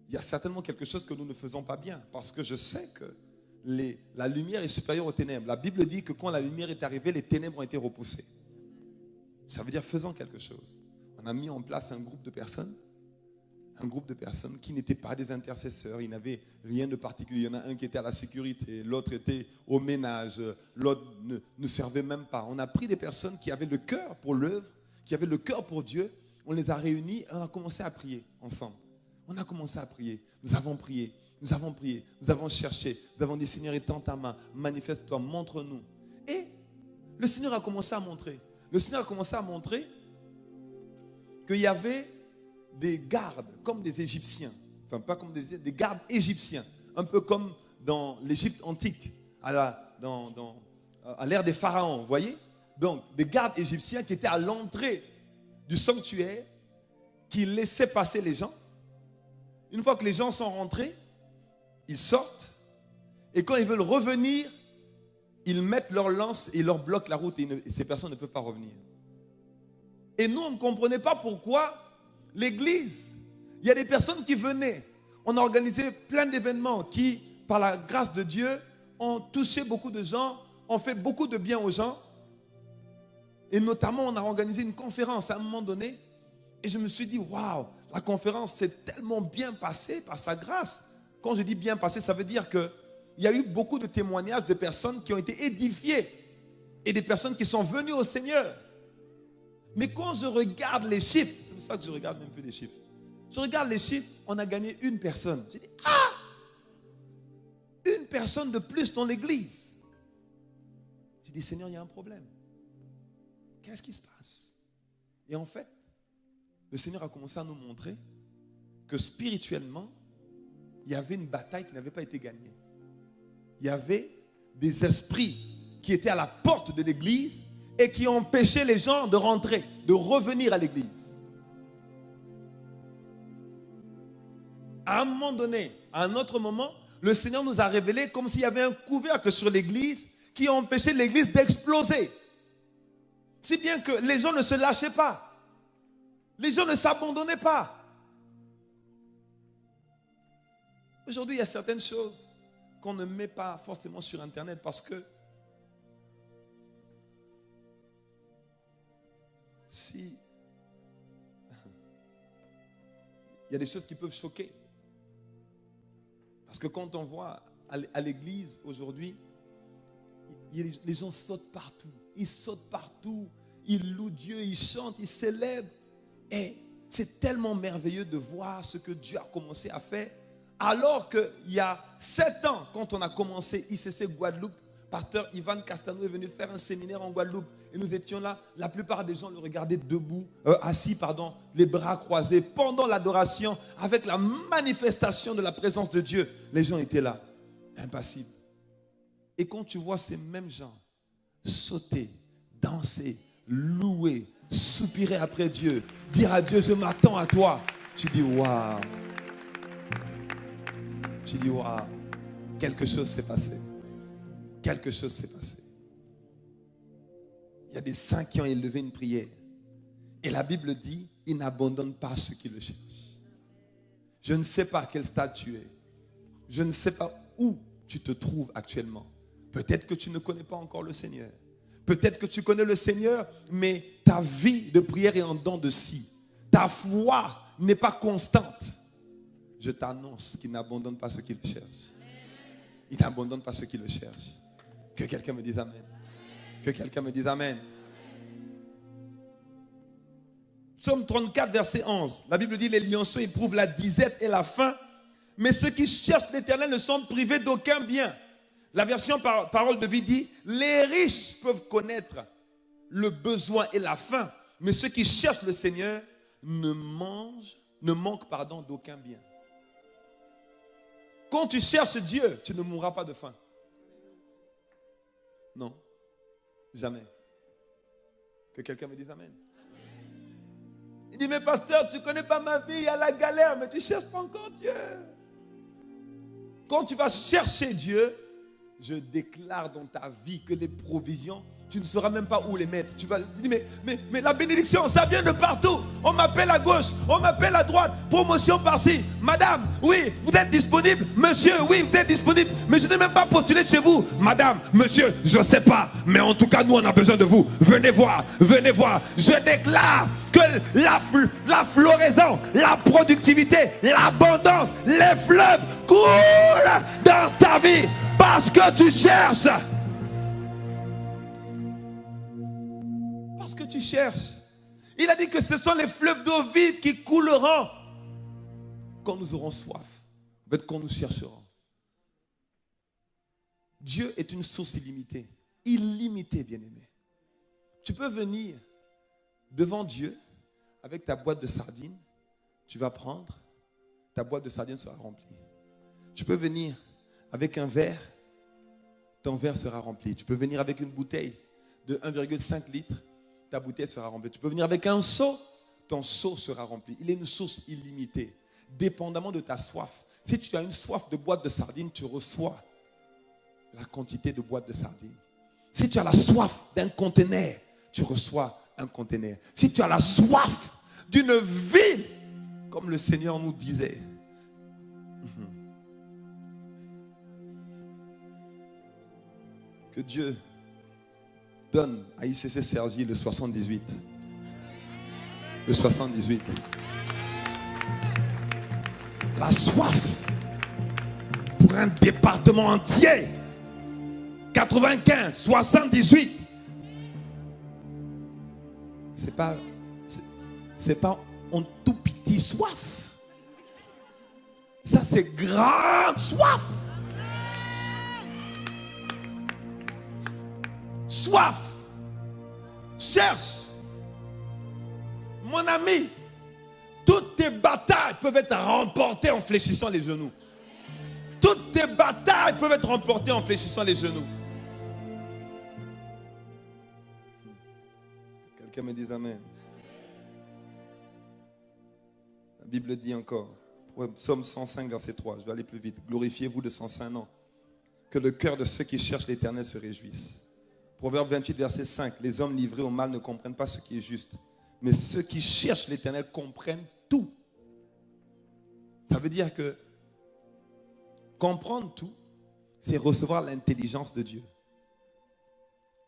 il y a certainement quelque chose que nous ne faisons pas bien. Parce que je sais que la lumière est supérieure aux ténèbres. La Bible dit que quand la lumière est arrivée, les ténèbres ont été repoussées. Ça veut dire faisons quelque chose. On a mis en place un groupe de personnes qui n'étaient pas des intercesseurs, ils n'avaient rien de particulier. Il y en a un qui était à la sécurité, l'autre était au ménage, l'autre ne servait même pas. On a pris des personnes qui avaient le cœur pour l'œuvre, qui avaient le cœur pour Dieu, on les a réunis et on a commencé à prier ensemble. On a commencé à prier, nous avons prié, nous avons prié, nous avons cherché, nous avons dit Seigneur, étends ta main, manifeste-toi, montre-nous. Et le Seigneur a commencé à montrer. Le Seigneur a commencé à montrer qu'il y avait des gardes, comme des Égyptiens. Enfin, pas comme des gardes égyptiens. Un peu comme dans l'Égypte antique, à l'ère des pharaons, vous voyez? Donc, des gardes égyptiens qui étaient à l'entrée du sanctuaire, qui laissaient passer les gens. Une fois que les gens sont rentrés, ils sortent. Et quand ils veulent revenir, ils mettent leur lance et leur bloquent la route et ces personnes ne peuvent pas revenir. Et nous, on ne comprenait pas pourquoi l'église, il y a des personnes qui venaient. On a organisé plein d'événements qui, par la grâce de Dieu, ont touché beaucoup de gens, ont fait beaucoup de bien aux gens. Et notamment, on a organisé une conférence à un moment donné. Et je me suis dit, waouh, la conférence s'est tellement bien passée par sa grâce. Quand je dis bien passée, ça veut dire qu'il y a eu beaucoup de témoignages de personnes qui ont été édifiées et des personnes qui sont venues au Seigneur. Mais quand je regarde les chiffres, c'est pour ça que je regarde même plus les chiffres. Je regarde les chiffres, on a gagné une personne. J'ai dit, une personne de plus dans l'église. J'ai dit, Seigneur, il y a un problème. Qu'est-ce qui se passe? Et en fait, le Seigneur a commencé à nous montrer que spirituellement, il y avait une bataille qui n'avait pas été gagnée. Il y avait des esprits qui étaient à la porte de l'église et qui empêchaient les gens de rentrer, de revenir à l'église. À un moment donné, à un autre moment, le Seigneur nous a révélé comme s'il y avait un couvercle sur l'église qui empêchait l'église d'exploser. Si bien que les gens ne se lâchaient pas. Les gens ne s'abandonnaient pas. Aujourd'hui, il y a certaines choses qu'on ne met pas forcément sur Internet parce que si il y a des choses qui peuvent choquer. Parce que quand on voit à l'église aujourd'hui, les gens sautent partout. Ils sautent partout. Ils louent Dieu, ils chantent, ils célèbrent. Et c'est tellement merveilleux de voir ce que Dieu a commencé à faire. Alors qu'il y a 7 ans, quand on a commencé ICC Guadeloupe, pasteur Ivan Castano est venu faire un séminaire en Guadeloupe. Et nous étions là, la plupart des gens le regardaient debout, assis, les bras croisés, pendant l'adoration, avec la manifestation de la présence de Dieu. Les gens étaient là, impassibles. Et quand tu vois ces mêmes gens sauter, danser, louer, soupirer après Dieu, dire à Dieu, je m'attends à toi, tu dis, waouh. Tu dis, waouh, quelque chose s'est passé. Quelque chose s'est passé. Il y a des saints qui ont élevé une prière. Et la Bible dit, ils n'abandonnent pas ceux qui le cherchent. Je ne sais pas à quel stade tu es. Je ne sais pas où tu te trouves actuellement. Peut-être que tu ne connais pas encore le Seigneur. Peut-être que tu connais le Seigneur, mais ta vie de prière est en dents de scie. Ta foi n'est pas constante. Je t'annonce qu'il n'abandonne pas ceux qui le cherchent. Il n'abandonne pas ceux qui le cherchent. Que quelqu'un me dise Amen. Que quelqu'un me dise Amen. Psaume 34, verset 11. La Bible dit, les lionceaux éprouvent la disette et la faim, mais ceux qui cherchent l'Éternel ne sont privés d'aucun bien. La version parole de vie dit, les riches peuvent connaître le besoin et la faim, mais ceux qui cherchent le Seigneur ne manquent d'aucun bien. Quand tu cherches Dieu, tu ne mourras pas de faim. Non, jamais. Que quelqu'un me dise Amen. Il dit, mais pasteur, tu ne connais pas ma vie, il y a la galère, mais tu ne cherches pas encore Dieu. Quand tu vas chercher Dieu, je déclare dans ta vie que les provisions, tu ne sauras même pas où les mettre. Tu vas dire, mais la bénédiction, ça vient de partout. On m'appelle à gauche, on m'appelle à droite. Promotion par-ci. Madame, oui, vous êtes disponible. Monsieur, oui, vous êtes disponible. Mais je n'ai même pas postulé chez vous. Madame, monsieur, je ne sais pas. Mais en tout cas, nous, on a besoin de vous. Venez voir, venez voir. Je déclare que la floraison, la productivité, l'abondance, les fleuves coulent dans ta vie. Parce que tu cherches. Parce que tu cherches. Il a dit que ce sont les fleuves d'eau vive qui couleront quand nous aurons soif. En fait, quand nous chercherons. Dieu est une source illimitée. Illimitée, bien-aimé. Tu peux venir devant Dieu avec ta boîte de sardines. Tu vas prendre, ta boîte de sardines sera remplie. Tu peux venir avec un verre, ton verre sera rempli. Tu peux venir avec une bouteille de 1,5 litres, ta bouteille sera remplie. Tu peux venir avec un seau, ton seau sera rempli. Il est une source illimitée, dépendamment de ta soif. Si tu as une soif de boîte de sardines, tu reçois la quantité de boîtes de sardines. Si tu as la soif d'un conteneur, tu reçois un conteneur. Si tu as la soif d'une ville, comme le Seigneur nous disait, que Dieu donne à ICC Cergy le 78. Le 78. La soif pour un département entier. 95, 78. C'est pas un tout petit soif. Ça, c'est grande soif. Soif. Cherche. Mon ami, Toutes tes batailles peuvent être remportées en fléchissant les genoux. Toutes tes batailles peuvent être remportées en fléchissant les genoux. Quelqu'un me dise Amen. La Bible dit encore, Psaume 105, verset 3, je vais aller plus vite. Glorifiez-vous de son saint nom. Que le cœur de ceux qui cherchent l'Éternel se réjouisse. Proverbe 28, verset 5, les hommes livrés au mal ne comprennent pas ce qui est juste. Mais ceux qui cherchent l'Éternel comprennent tout. Ça veut dire que comprendre tout, c'est recevoir l'intelligence de Dieu.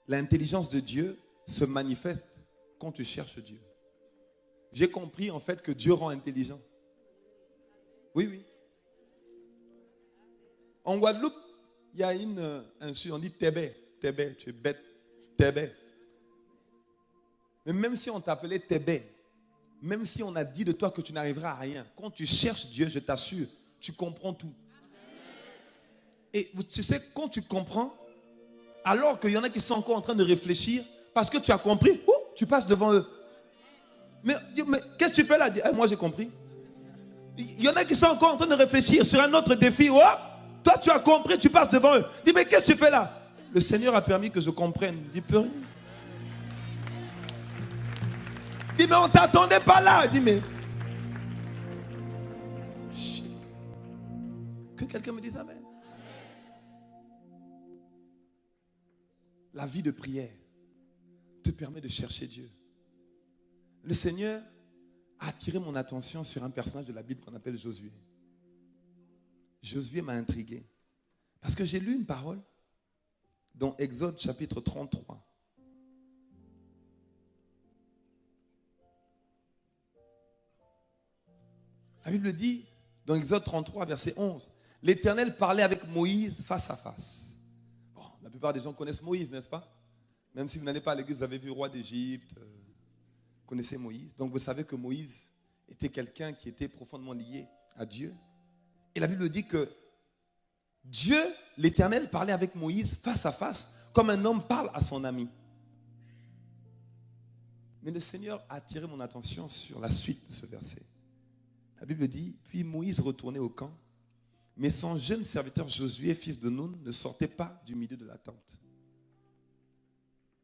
L'intelligence de Dieu se manifeste quand tu cherches Dieu. J'ai compris en fait que Dieu rend intelligent. Oui, oui. En Guadeloupe, il y a on dit Tébé, Tébé, tu es bête, Tébé. Mais même si on t'appelait Tébé, même si on a dit de toi que tu n'arriveras à rien, quand tu cherches Dieu, je t'assure, tu comprends tout. Et tu sais, quand tu comprends, alors qu'il y en a qui sont encore en train de réfléchir, parce que tu as compris, tu passes devant eux. Mais qu'est-ce que tu fais là? Moi j'ai compris. Il y en a qui sont encore en train de réfléchir sur un autre défi. Toi tu as compris, tu passes devant eux. Dis, mais qu'est-ce que tu fais là? Le Seigneur a permis que je comprenne. Dis, peu rien. Dis, mais on ne t'attendait pas là. Dis, mais... Que quelqu'un me dise Amen. La vie de prière te permet de chercher Dieu. Le Seigneur a attiré mon attention sur un personnage de la Bible qu'on appelle Josué. Josué m'a intrigué. Parce que j'ai lu une parole dans Exode chapitre 33. La Bible dit, dans Exode 33, verset 11, l'Éternel parlait avec Moïse face à face. Bon, la plupart des gens connaissent Moïse, n'est-ce pas? Même si vous n'allez pas à l'église, vous avez vu le roi d'Égypte, vous connaissez Moïse. Donc vous savez que Moïse était quelqu'un qui était profondément lié à Dieu. Et la Bible dit que Dieu, l'Éternel, parlait avec Moïse face à face, comme un homme parle à son ami. Mais le Seigneur a attiré mon attention sur la suite de ce verset. La Bible dit, puis Moïse retournait au camp, mais son jeune serviteur Josué, fils de Nun, ne sortait pas du milieu de la tente.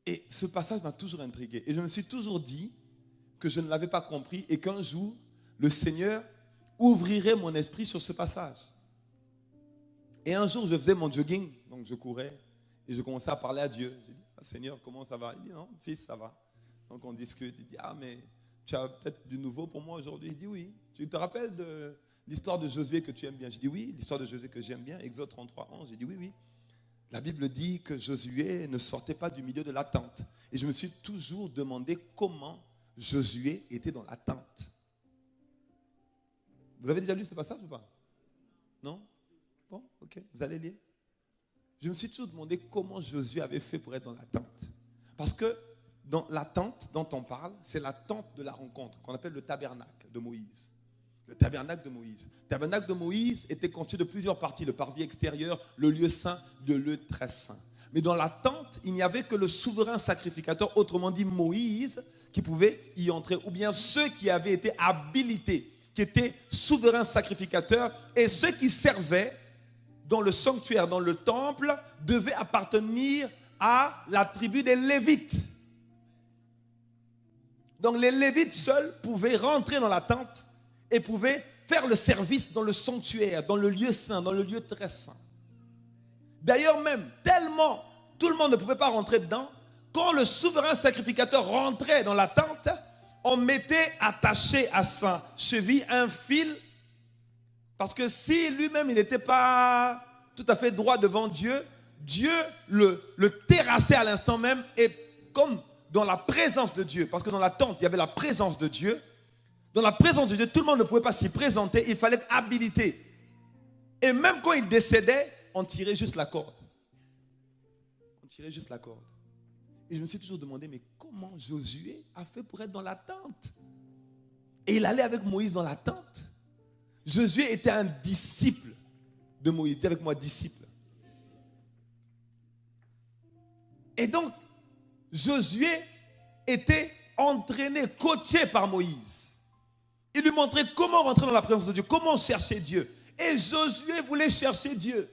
Et ce passage m'a toujours intrigué. Et je me suis toujours dit que je ne l'avais pas compris et qu'un jour, le Seigneur ouvrirait mon esprit sur ce passage. Et un jour, je faisais mon jogging, donc je courais et je commençais à parler à Dieu. J'ai dit, Seigneur, comment ça va? Il dit, non, fils, ça va. Donc on discute. Il dit, mais tu as peut-être du nouveau pour moi aujourd'hui? Il dit, oui. Tu te rappelles de l'histoire de Josué que tu aimes bien? J'ai dit, oui. L'histoire de Josué que j'aime bien, Exode 33, 11. J'ai dit, oui, oui. La Bible dit que Josué ne sortait pas du milieu de la tente. Et je me suis toujours demandé comment Josué était dans la tente. Vous avez déjà lu ce passage ou pas? Non? Bon, ok, vous allez lire. Je me suis toujours demandé comment Josué avait fait pour être dans la tente. Parce que dans la tente dont on parle, c'est la tente de la rencontre, qu'on appelle le tabernacle de Moïse. Le tabernacle de Moïse. Le tabernacle de Moïse était constitué de plusieurs parties. Le parvis extérieur, le lieu saint, le lieu très saint. Mais dans la tente, il n'y avait que le souverain sacrificateur, autrement dit Moïse, qui pouvait y entrer. Ou bien ceux qui avaient été habilités, qui étaient souverains sacrificateurs. Et ceux qui servaient dans le sanctuaire, dans le temple, devaient appartenir à la tribu des Lévites. Donc les Lévites seuls pouvaient rentrer dans la tente et pouvaient faire le service dans le sanctuaire, dans le lieu saint, dans le lieu très saint. D'ailleurs même, tellement tout le monde ne pouvait pas rentrer dedans, quand le souverain sacrificateur rentrait dans la tente, on mettait attaché à sa cheville un fil, parce que si lui-même il n'était pas tout à fait droit devant Dieu, Dieu le terrassait à l'instant même, et comme dans la présence de Dieu, parce que dans la tente il y avait la présence de Dieu, dans la présence de Dieu, tout le monde ne pouvait pas s'y présenter, il fallait être habilité. Et même quand il décédait, on tirait juste la corde. On tirait juste la corde. Et je me suis toujours demandé, mais comment Josué a fait pour être dans la tente? Et il allait avec Moïse dans la tente. Josué était un disciple de Moïse. Dis avec moi, disciple. Et donc, Josué était entraîné, coaché par Moïse. Il lui montrait comment rentrer dans la présence de Dieu, comment chercher Dieu. Et Josué voulait chercher Dieu.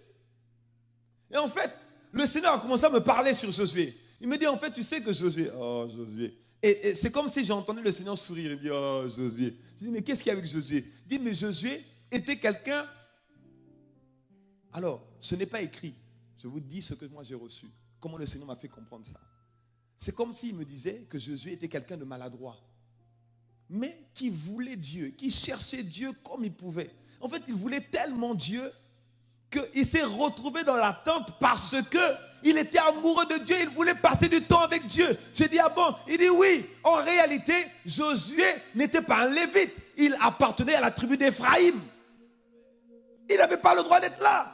Et en fait, le Seigneur a commencé à me parler sur Josué. Il me dit, en fait, tu sais que Josué, oh Josué. Et c'est comme si j'ai entendu le Seigneur sourire. Il dit, oh Josué. Je dis, mais qu'est-ce qu'il y a avec Josué? Il dit, mais Josué était quelqu'un. Alors, ce n'est pas écrit. Je vous dis ce que moi j'ai reçu. Comment le Seigneur m'a fait comprendre ça. C'est comme s'il me disait que Josué était quelqu'un de maladroit. Mais qui voulait Dieu, qui cherchait Dieu comme il pouvait. En fait, il voulait tellement Dieu qu'il s'est retrouvé dans la tente parce qu'il était amoureux de Dieu. Il voulait passer du temps avec Dieu. J'ai dit, ah bon? Il dit, oui. En réalité, Josué n'était pas un lévite. Il appartenait à la tribu d'Éphraïm. Il n'avait pas le droit d'être là.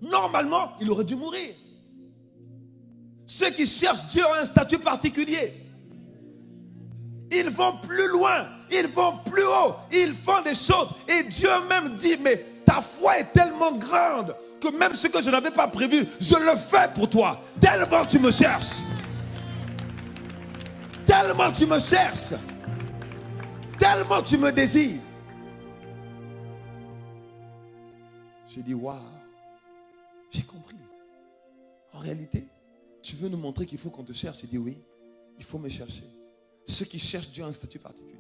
Normalement, il aurait dû mourir. Ceux qui cherchent Dieu ont un statut particulier. Ils vont plus loin, ils vont plus haut, ils font des choses. Et Dieu même dit, mais ta foi est tellement grande que même ce que je n'avais pas prévu, je le fais pour toi. Tellement tu me cherches. Tellement tu me cherches. Tellement tu me désires. J'ai dit, waouh, j'ai compris. En réalité, tu veux nous montrer qu'il faut qu'on te cherche. J'ai dit, oui, il faut me chercher. Ceux qui cherchent Dieu ont un statut particulier.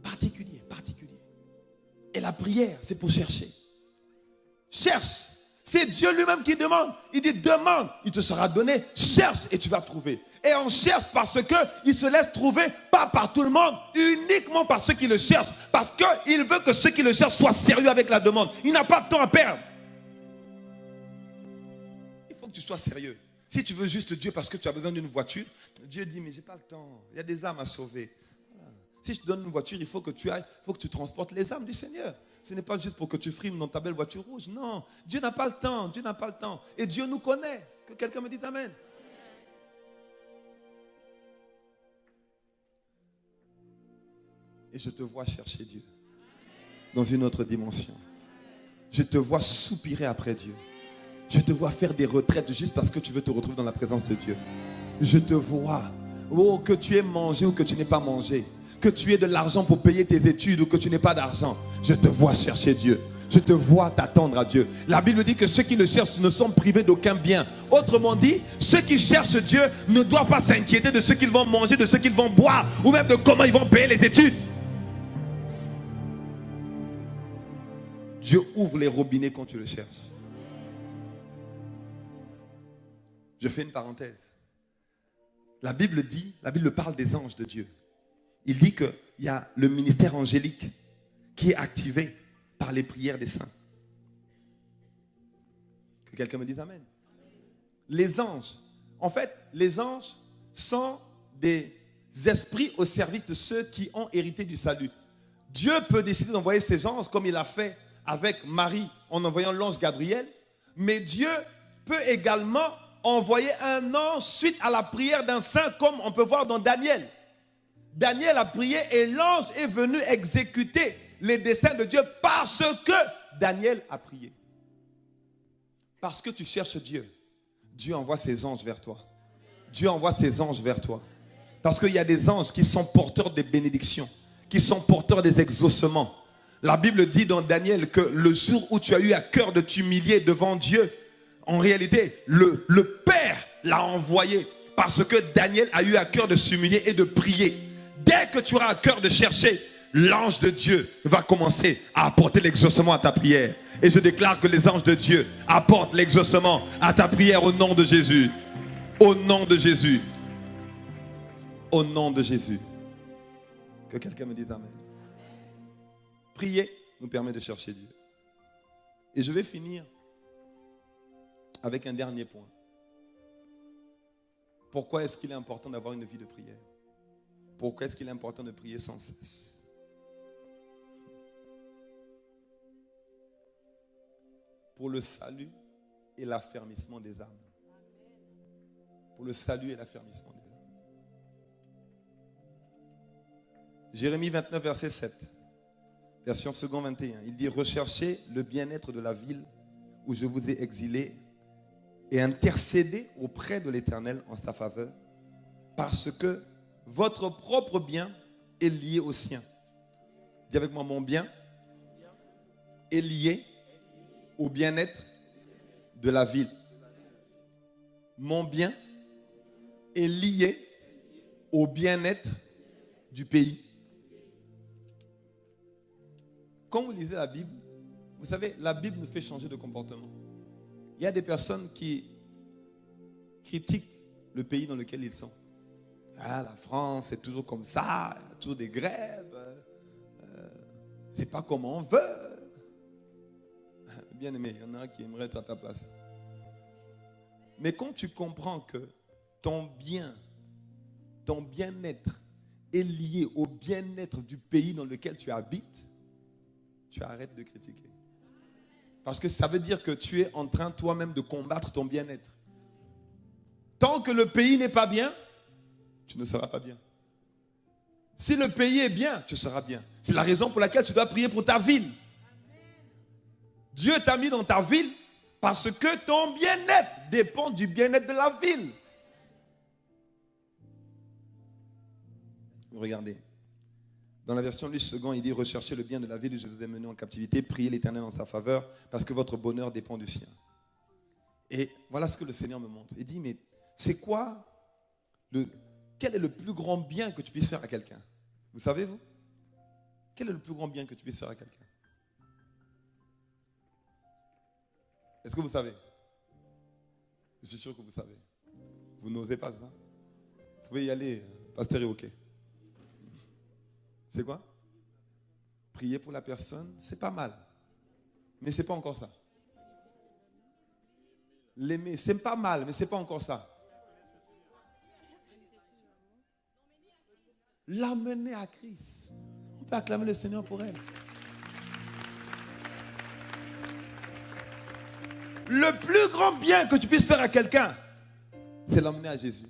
Particulier. Et la prière, c'est pour chercher. Cherche. C'est Dieu lui-même qui demande. Il dit, demande, il te sera donné. Cherche et tu vas trouver. Et on cherche parce qu'il se laisse trouver, pas par tout le monde, uniquement par ceux qui le cherchent. Parce qu'il veut que ceux qui le cherchent soient sérieux avec la demande. Il n'a pas de temps à perdre. Il faut que tu sois sérieux. Si tu veux juste Dieu parce que tu as besoin d'une voiture, Dieu dit, mais j'ai pas le temps. Il y a des âmes à sauver. Voilà. Si je te donne une voiture, il faut que tu ailles, il faut que tu transportes les âmes du Seigneur. Ce n'est pas juste pour que tu frimes dans ta belle voiture rouge. Non, Dieu n'a pas le temps. Dieu n'a pas le temps. Et Dieu nous connaît. Que quelqu'un me dise Amen. Et je te vois chercher Dieu dans une autre dimension. Je te vois soupirer après Dieu. Je te vois faire des retraites juste parce que tu veux te retrouver dans la présence de Dieu. Je te vois. Oh, que tu aies mangé ou que tu n'aies pas mangé. Que tu aies de l'argent pour payer tes études ou que tu n'aies pas d'argent. Je te vois chercher Dieu. Je te vois t'attendre à Dieu. La Bible dit que ceux qui le cherchent ne sont privés d'aucun bien. Autrement dit, ceux qui cherchent Dieu ne doivent pas s'inquiéter de ce qu'ils vont manger, de ce qu'ils vont boire ou même de comment ils vont payer les études. Dieu ouvre les robinets quand tu le cherches. Je fais une parenthèse. La Bible parle des anges de Dieu. Il dit qu'il y a le ministère angélique qui est activé par les prières des saints. Que quelqu'un me dise Amen. Les anges, en fait, les anges sont des esprits au service de ceux qui ont hérité du salut. Dieu peut décider d'envoyer ses anges comme il a fait avec Marie en envoyant l'ange Gabriel, mais Dieu peut également envoyer un ange suite à la prière d'un saint, comme on peut voir dans Daniel. Daniel a prié et l'ange est venu exécuter les desseins de Dieu parce que Daniel a prié. Parce que tu cherches Dieu, Dieu envoie ses anges vers toi. Dieu envoie ses anges vers toi. Parce qu'il y a des anges qui sont porteurs des bénédictions, qui sont porteurs des exaucements. La Bible dit dans Daniel que le jour où tu as eu à cœur de t'humilier devant Dieu, en réalité, le Père l'a envoyé parce que Daniel a eu à cœur de s'humilier et de prier. Dès que tu auras à cœur de chercher, l'ange de Dieu va commencer à apporter l'exaucement à ta prière. Et je déclare que les anges de Dieu apportent l'exaucement à ta prière au nom de Jésus. Au nom de Jésus. Au nom de Jésus. Que quelqu'un me dise Amen. Prier nous permet de chercher Dieu. Et je vais finir avec un dernier point. Pourquoi est-ce qu'il est important d'avoir une vie de prière? Pourquoi est-ce qu'il est important de prier sans cesse? Pour le salut et l'affermissement des âmes. Pour le salut et l'affermissement des âmes. Jérémie 29, verset 7. Version second 21. Il dit, recherchez le bien-être de la ville où je vous ai exilé et intercédez auprès de l'Éternel en sa faveur, parce que votre propre bien est lié au sien. Dis avec moi, mon bien est lié au bien-être de la ville. Mon bien est lié au bien-être du pays. Quand vous lisez la Bible, vous savez, la Bible nous fait changer de comportement. Il y a des personnes qui critiquent le pays dans lequel ils sont. Ah, la France, c'est toujours comme ça, il y a toujours des grèves, c'est pas comme on veut. Bien aimé, il y en a qui aimeraient être à ta place. Mais quand tu comprends que ton bien-être est lié au bien-être du pays dans lequel tu habites, tu arrêtes de critiquer. Parce que ça veut dire que tu es en train toi-même de combattre ton bien-être. Tant que le pays n'est pas bien, tu ne seras pas bien. Si le pays est bien, tu seras bien. C'est la raison pour laquelle tu dois prier pour ta ville. Dieu t'a mis dans ta ville parce que ton bien-être dépend du bien-être de la ville. Regardez. Dans la version Louis II, il dit « Recherchez le bien de la ville où je vous ai mené en captivité, priez l'Éternel en sa faveur, parce que votre bonheur dépend du sien. » Et voilà ce que le Seigneur me montre. Il dit « Mais c'est quoi quel est le plus grand bien que tu puisses faire à quelqu'un? Vous savez, vous? Quel est le plus grand bien que tu puisses faire à quelqu'un? Est-ce que vous savez? Je suis sûr que vous savez. Vous n'osez pas ça? Vous pouvez y aller, pasteur et ok. C'est quoi? Prier pour la personne, c'est pas mal. Mais c'est pas encore ça. L'aimer, c'est pas mal, mais c'est pas encore ça. L'amener à Christ. On peut acclamer le Seigneur pour elle. Le plus grand bien que tu puisses faire à quelqu'un, c'est l'emmener à Jésus.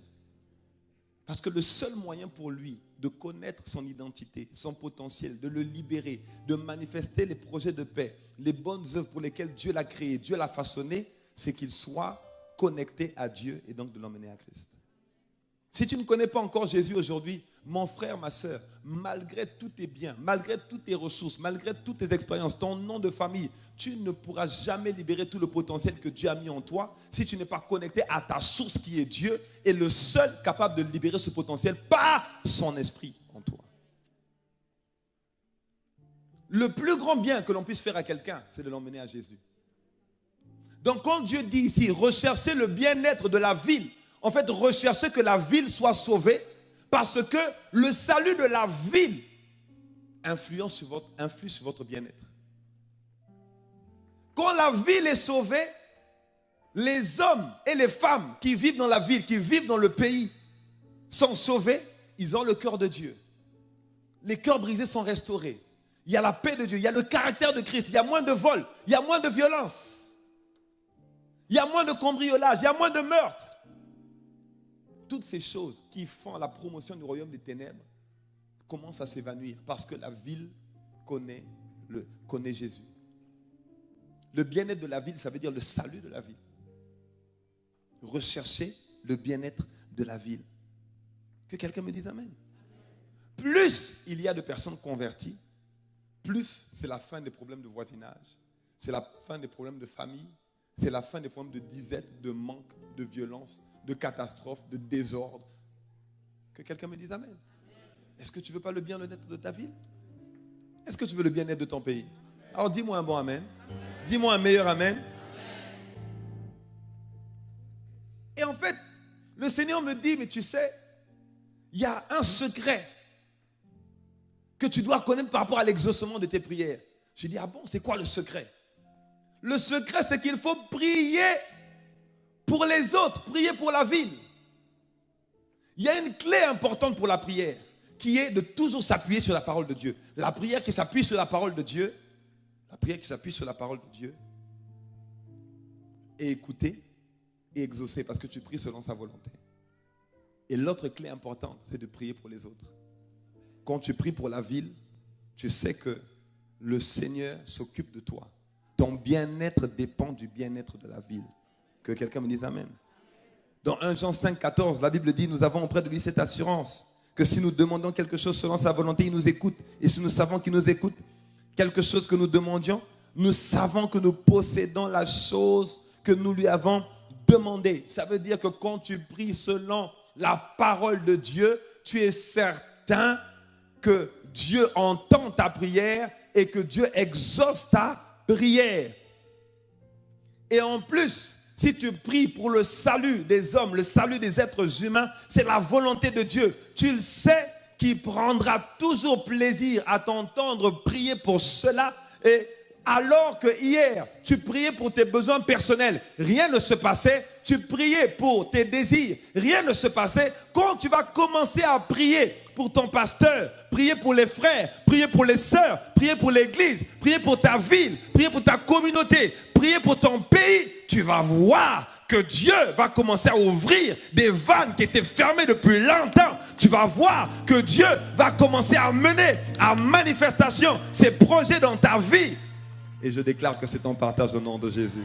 Parce que le seul moyen pour lui de connaître son identité, son potentiel, de le libérer, de manifester les projets de paix, les bonnes œuvres pour lesquelles Dieu l'a créé, Dieu l'a façonné, c'est qu'il soit connecté à Dieu et donc de l'emmener à Christ. Si tu ne connais pas encore Jésus aujourd'hui, mon frère, ma soeur, malgré tous tes biens, malgré toutes tes ressources, malgré toutes tes expériences, ton nom de famille, tu ne pourras jamais libérer tout le potentiel que Dieu a mis en toi si tu n'es pas connecté à ta source qui est Dieu et le seul capable de libérer ce potentiel par son esprit en toi. Le plus grand bien que l'on puisse faire à quelqu'un, c'est de l'emmener à Jésus. Donc quand Dieu dit ici, recherchez le bien-être de la ville, en fait, recherchez que la ville soit sauvée parce que le salut de la ville influe sur votre bien-être. Quand la ville est sauvée, les hommes et les femmes qui vivent dans la ville, qui vivent dans le pays, sont sauvés, ils ont le cœur de Dieu. Les cœurs brisés sont restaurés. Il y a la paix de Dieu, il y a le caractère de Christ, il y a moins de vol, il y a moins de violence, il y a moins de cambriolage, il y a moins de meurtres. Toutes ces choses qui font la promotion du royaume des ténèbres commencent à s'évanouir parce que la ville connaît Jésus. Le bien-être de la ville, ça veut dire le salut de la ville. Rechercher le bien-être de la ville. Que quelqu'un me dise amen. Plus il y a de personnes converties, plus c'est la fin des problèmes de voisinage, c'est la fin des problèmes de famille, c'est la fin des problèmes de disette, de manque, de violence, de catastrophe, de désordre. Que quelqu'un me dise amen. Est-ce que tu ne veux pas le bien-être de ta ville? Est-ce que tu veux le bien-être de ton pays? Alors dis-moi un bon amen. Dis-moi un meilleur amen. Et en fait, le Seigneur me dit, mais tu sais, il y a un secret que tu dois connaître par rapport à l'exaucement de tes prières. Je dis, ah bon, c'est quoi le secret? Le secret, c'est qu'il faut prier pour les autres, prier pour la ville. Il y a une clé importante pour la prière, qui est de toujours s'appuyer sur la parole de Dieu. La prière qui s'appuie sur la parole de Dieu, et écouter et exaucer, parce que tu pries selon sa volonté. Et l'autre clé importante, c'est de prier pour les autres. Quand tu pries pour la ville, tu sais que le Seigneur s'occupe de toi. Ton bien-être dépend du bien-être de la ville. Que quelqu'un me dise amen. Dans 1 Jean 5, 14, la Bible dit, nous avons auprès de lui cette assurance, que si nous demandons quelque chose selon sa volonté, il nous écoute. Et si nous savons qu'il nous écoute, quelque chose que nous demandions, nous savons que nous possédons la chose que nous lui avons demandée. Ça veut dire que quand tu pries selon la parole de Dieu, tu es certain que Dieu entend ta prière et que Dieu exauce ta prière. Et en plus, si tu pries pour le salut des hommes, le salut des êtres humains, c'est la volonté de Dieu. Tu le sais qu'il prendra toujours plaisir à t'entendre prier pour cela. Et alors que hier, tu priais pour tes besoins personnels, rien ne se passait. Tu priais pour tes désirs, rien ne se passait. Quand tu vas commencer à prier pour ton pasteur, prier pour les frères, prier pour les sœurs, prier pour l'église, prier pour ta ville, prier pour ta communauté, prier pour ton pays, tu vas voir que Dieu va commencer à ouvrir des vannes qui étaient fermées depuis longtemps. Tu vas voir que Dieu va commencer à mener à manifestation ses projets dans ta vie. Et je déclare que c'est ton partage au nom de Jésus.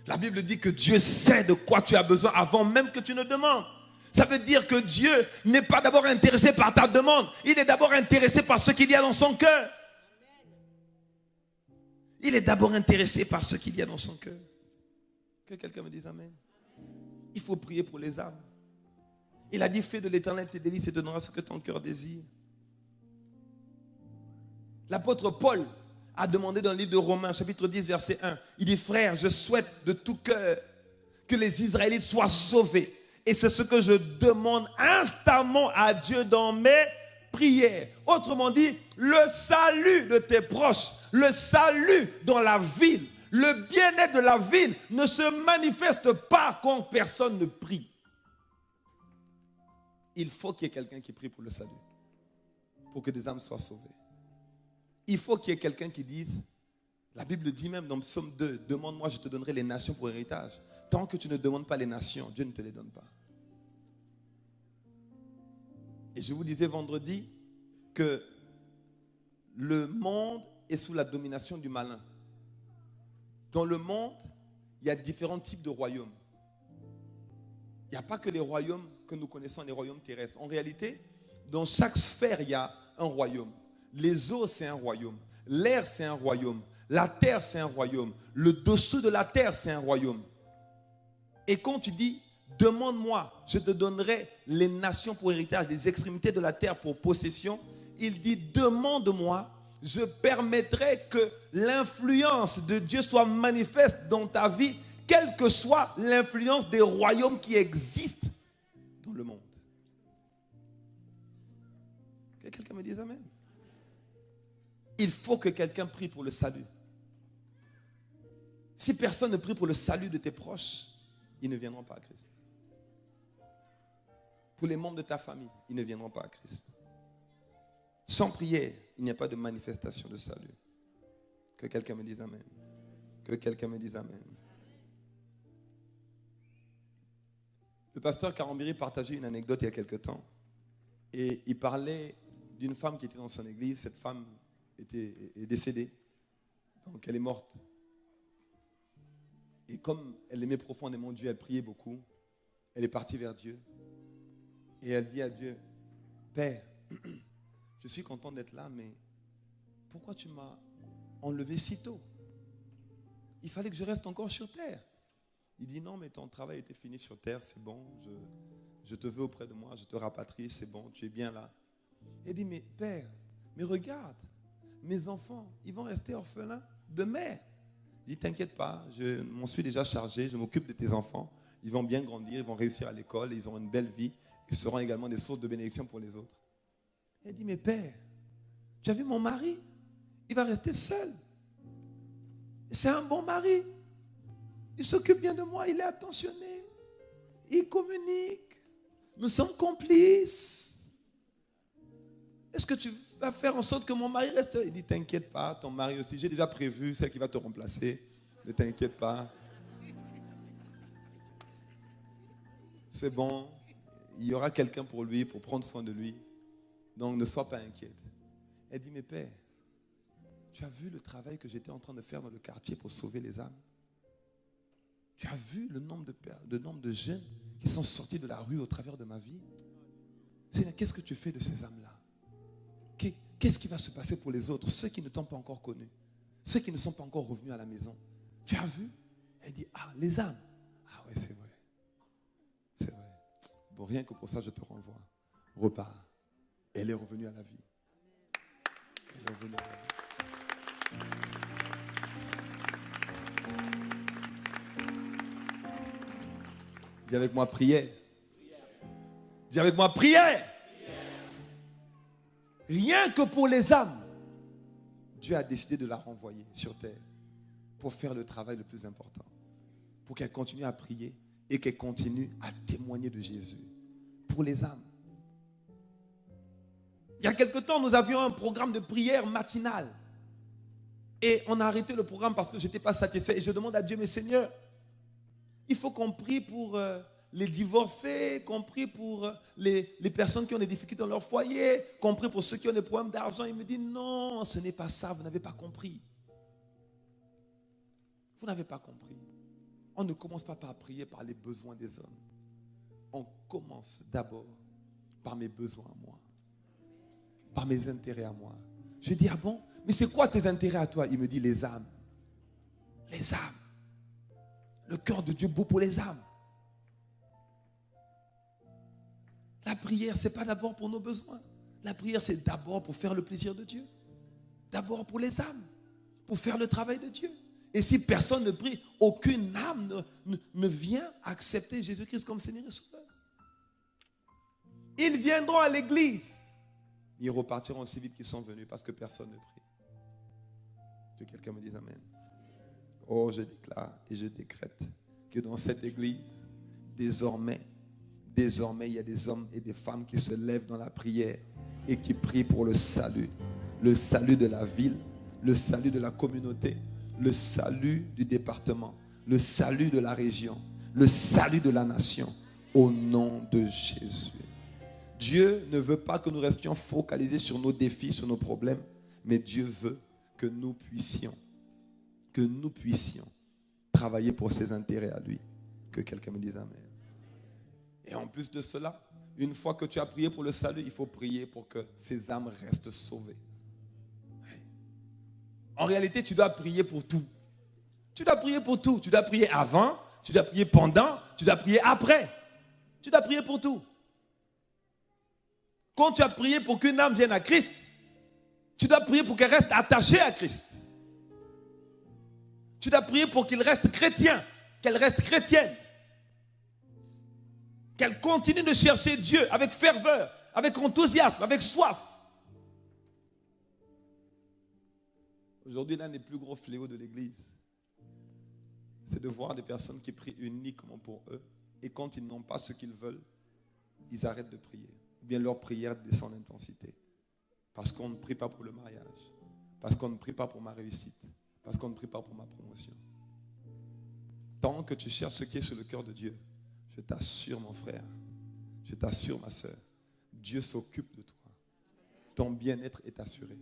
La Bible dit que Dieu sait de quoi tu as besoin avant même que tu ne demandes. Ça veut dire que Dieu n'est pas d'abord intéressé par ta demande. Il est d'abord intéressé par ce qu'il y a dans son cœur. Il est d'abord intéressé par ce qu'il y a dans son cœur. Que quelqu'un me dise amen. Il faut prier pour les âmes. Il a dit, fais de l'Éternel tes délices et te donnera ce que ton cœur désire. L'apôtre Paul a demandé dans le livre de Romains, chapitre 10, verset 1. Il dit, frère, je souhaite de tout cœur que les Israélites soient sauvés. Et c'est ce que je demande instamment à Dieu dans mes prières. Autrement dit, le salut de tes proches, le salut dans la ville, le bien-être de la ville ne se manifeste pas quand personne ne prie. Il faut qu'il y ait quelqu'un qui prie pour le salut, pour que des âmes soient sauvées. Il faut qu'il y ait quelqu'un qui dise, la Bible dit même dans Psaume 2, demande-moi, je te donnerai les nations pour héritage. Tant que tu ne demandes pas les nations, Dieu ne te les donne pas. Et je vous disais vendredi que le monde est sous la domination du malin. Dans le monde, il y a différents types de royaumes. Il n'y a pas que les royaumes que nous connaissons, les royaumes terrestres. En réalité, dans chaque sphère, il y a un royaume. Les eaux, c'est un royaume. L'air, c'est un royaume. La terre, c'est un royaume. Le dessous de la terre, c'est un royaume. Et quand tu dis, demande-moi, je te donnerai les nations pour héritage, les extrémités de la terre pour possession, il dit, demande-moi, je permettrai que l'influence de Dieu soit manifeste dans ta vie, quelle que soit l'influence des royaumes qui existent dans le monde. Que quelqu'un me dise amen. Il faut que quelqu'un prie pour le salut. Si personne ne prie pour le salut de tes proches, ils ne viendront pas à Christ. Pour les membres de ta famille, ils ne viendront pas à Christ. Sans prière, il n'y a pas de manifestation de salut. Que quelqu'un me dise amen. Que quelqu'un me dise amen. Le pasteur Karambiri partageait une anecdote il y a quelque temps. Et il parlait d'une femme qui était dans son église. Cette femme est décédée. Donc elle est morte. Et comme elle aimait profondément Dieu, elle priait beaucoup. Elle est partie vers Dieu. Et elle dit à Dieu, Père, je suis content d'être là, mais pourquoi tu m'as enlevé si tôt? Il fallait que je reste encore sur terre. Il dit, non, mais ton travail était fini sur terre, c'est bon, je te veux auprès de moi, je te rapatrie, c'est bon, tu es bien là. Elle dit, mais Père, mais regarde, mes enfants, ils vont rester orphelins de mère. Il dit, t'inquiète pas, je m'en suis déjà chargé, je m'occupe de tes enfants, ils vont bien grandir, ils vont réussir à l'école, ils auront une belle vie, ils seront également des sources de bénédiction pour les autres. Elle dit, mais Père, tu as vu mon mari? Il va rester seul. C'est un bon mari. Il s'occupe bien de moi, il est attentionné. Il communique. Nous sommes complices. Est-ce que tu vas faire en sorte que mon mari reste? Il dit, t'inquiète pas, ton mari aussi, j'ai déjà prévu celle qui va te remplacer. Ne t'inquiète pas. C'est bon. Il y aura quelqu'un pour lui, pour prendre soin de lui. Donc ne sois pas inquiète. Elle dit, mais Père, tu as vu le travail que j'étais en train de faire dans le quartier pour sauver les âmes? Tu as vu le nombre de jeunes qui sont sortis de la rue au travers de ma vie? Seigneur, qu'est-ce que tu fais de ces âmes-là? Qu'est-ce qui va se passer pour les autres, ceux qui ne t'ont pas encore connu, ceux qui ne sont pas encore revenus à la maison? Tu as vu? Elle dit, ah, les âmes. Ah ouais, c'est vrai. C'est vrai. Bon, rien que pour ça, je te renvoie. Repars. Elle est revenue à la vie. Elle est revenue à la vie. Dis avec moi, prière. Dis avec moi, prière. Rien que pour les âmes, Dieu a décidé de la renvoyer sur terre pour faire le travail le plus important. Pour qu'elle continue à prier et qu'elle continue à témoigner de Jésus. Pour les âmes. Il y a quelque temps, nous avions un programme de prière matinale. Et on a arrêté le programme parce que je n'étais pas satisfait. Et je demande à Dieu, mais Seigneur, il faut qu'on prie pour les divorcés, qu'on prie pour les personnes qui ont des difficultés dans leur foyer, qu'on prie pour ceux qui ont des problèmes d'argent. Il me dit, non, ce n'est pas ça, vous n'avez pas compris. Vous n'avez pas compris. On ne commence pas par prier par les besoins des hommes. On commence d'abord par mes besoins à moi, par mes intérêts à moi. Je dis, ah bon? Mais c'est quoi tes intérêts à toi? Il me dit, les âmes. Les âmes. Le cœur de Dieu beau pour les âmes. La prière, ce n'est pas d'abord pour nos besoins. La prière, c'est d'abord pour faire le plaisir de Dieu. D'abord pour les âmes. Pour faire le travail de Dieu. Et si personne ne prie, aucune âme ne vient accepter Jésus-Christ comme Seigneur et Sauveur. Ils viendront à l'église. Ils repartiront aussi vite qu'ils sont venus parce que personne ne prie. Que quelqu'un me dise Amen. Oh, je déclare et je décrète que dans cette église, désormais, il y a des hommes et des femmes qui se lèvent dans la prière et qui prient pour le salut de la ville, le salut de la communauté, le salut du département, le salut de la région, le salut de la nation, au nom de Jésus. Dieu ne veut pas que nous restions focalisés sur nos défis, sur nos problèmes, mais Dieu veut que nous puissions travailler pour ses intérêts à lui. Que quelqu'un me dise Amen. Et en plus de cela, une fois que tu as prié pour le salut, il faut prier pour que ces âmes restent sauvées. En réalité, tu dois prier pour tout. Tu dois prier pour tout. Tu dois prier avant, tu dois prier pendant, tu dois prier après. Tu dois prier pour tout. Quand tu as prié pour qu'une âme vienne à Christ, tu dois prier pour qu'elle reste attachée à Christ. Tu dois prier pour qu'il reste chrétien, qu'elle reste chrétienne. Qu'elle continue de chercher Dieu avec ferveur, avec enthousiasme, avec soif. Aujourd'hui, l'un des plus gros fléaux de l'Église, c'est de voir des personnes qui prient uniquement pour eux. Et quand ils n'ont pas ce qu'ils veulent, ils arrêtent de prier. Ou bien leur prière descend d'intensité. Parce qu'on ne prie pas pour le mariage. Parce qu'on ne prie pas pour ma réussite. Parce qu'on ne prie pas pour ma promotion. Tant que tu cherches ce qui est sur le cœur de Dieu, je t'assure mon frère, je t'assure ma soeur, Dieu s'occupe de toi. Ton bien-être est assuré.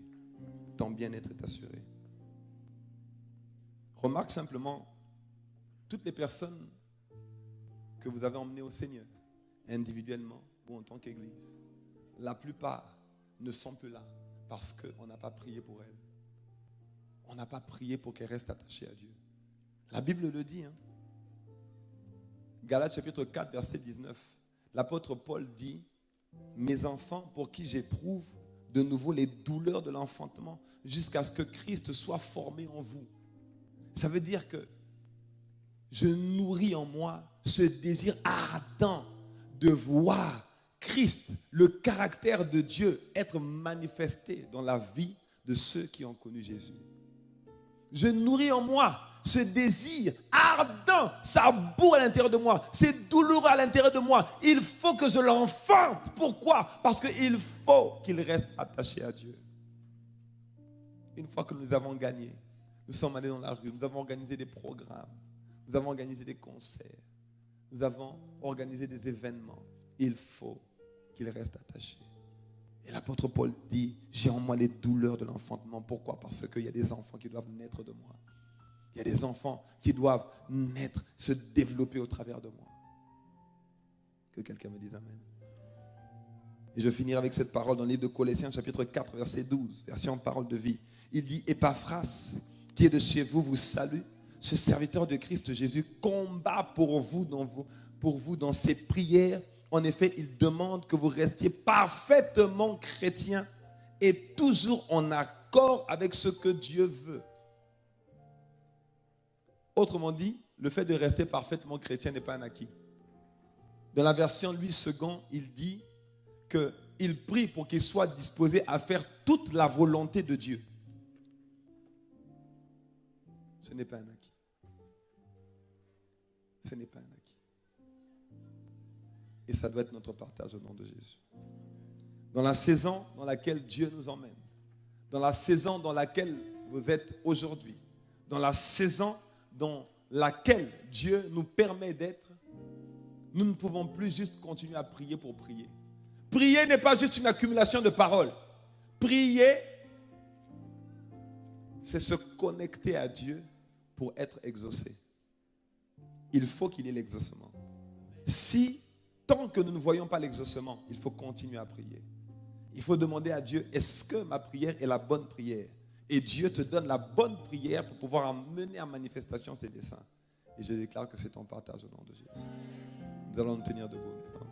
Ton bien-être est assuré. Remarque simplement, toutes les personnes que vous avez emmenées au Seigneur, individuellement ou en tant qu'Église, la plupart ne sont plus là parce qu'on n'a pas prié pour elles. On n'a pas prié pour qu'elles restent attachées à Dieu. La Bible le dit. Galates chapitre 4, verset 19. L'apôtre Paul dit, mes enfants, pour qui j'éprouve de nouveau les douleurs de l'enfantement, jusqu'à ce que Christ soit formé en vous. Ça veut dire que je nourris en moi ce désir ardent de voir Christ, le caractère de Dieu, être manifesté dans la vie de ceux qui ont connu Jésus. Je nourris en moi ce désir ardent, ça bourre à l'intérieur de moi, c'est douloureux à l'intérieur de moi. Il faut que je l'enfante. Pourquoi? Parce qu'il faut qu'il reste attaché à Dieu. Une fois que nous avons gagné, nous sommes allés dans la rue, nous avons organisé des programmes, nous avons organisé des concerts, nous avons organisé des événements. Il faut qu'il reste attaché. Et l'apôtre Paul dit, j'ai en moi les douleurs de l'enfantement. Pourquoi? Parce qu'il y a des enfants qui doivent naître de moi. Il Il y a des enfants qui doivent naître, se développer au travers de moi. Que quelqu'un me dise amen. Et je finirai avec cette parole dans le livre de Colossiens, chapitre 4, verset 12, version parole de vie. Il dit, Épaphras, qui est de chez vous, vous salue. Ce serviteur de Christ Jésus combat pour vous dans ses prières. En effet, il demande que vous restiez parfaitement chrétiens et toujours en accord avec ce que Dieu veut. Autrement dit, le fait de rester parfaitement chrétien n'est pas un acquis. Dans la version Louis II, il dit qu'il prie pour qu'il soit disposé à faire toute la volonté de Dieu. Ce n'est pas un acquis. Ce n'est pas un acquis. Et ça doit être notre partage au nom de Jésus. Dans la saison dans laquelle Dieu nous emmène, dans la saison dans laquelle vous êtes aujourd'hui, dans la saison dans laquelle Dieu nous permet d'être, nous ne pouvons plus juste continuer à prier pour prier. Prier n'est pas juste une accumulation de paroles. Prier, c'est se connecter à Dieu pour être exaucé. Il faut qu'il y ait l'exaucement. Tant que nous ne voyons pas l'exaucement, il faut continuer à prier. Il faut demander à Dieu, est-ce que ma prière est la bonne prière? Et Dieu te donne la bonne prière pour pouvoir amener en manifestation ses desseins. Et je déclare que c'est ton partage au nom de Jésus. Nous allons nous tenir debout. Nous allons prier.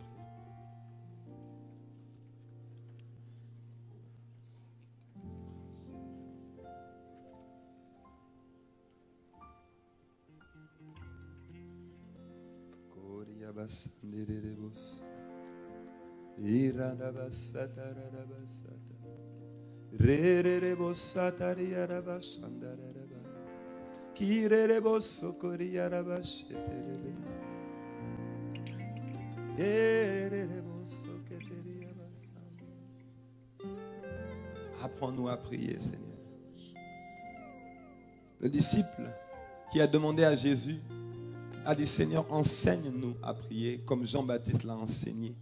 Apprends-nous à prier, Seigneur. Le disciple qui a demandé à Jésus a dit, Seigneur, enseigne-nous à prier comme Jean-Baptiste l'a enseigné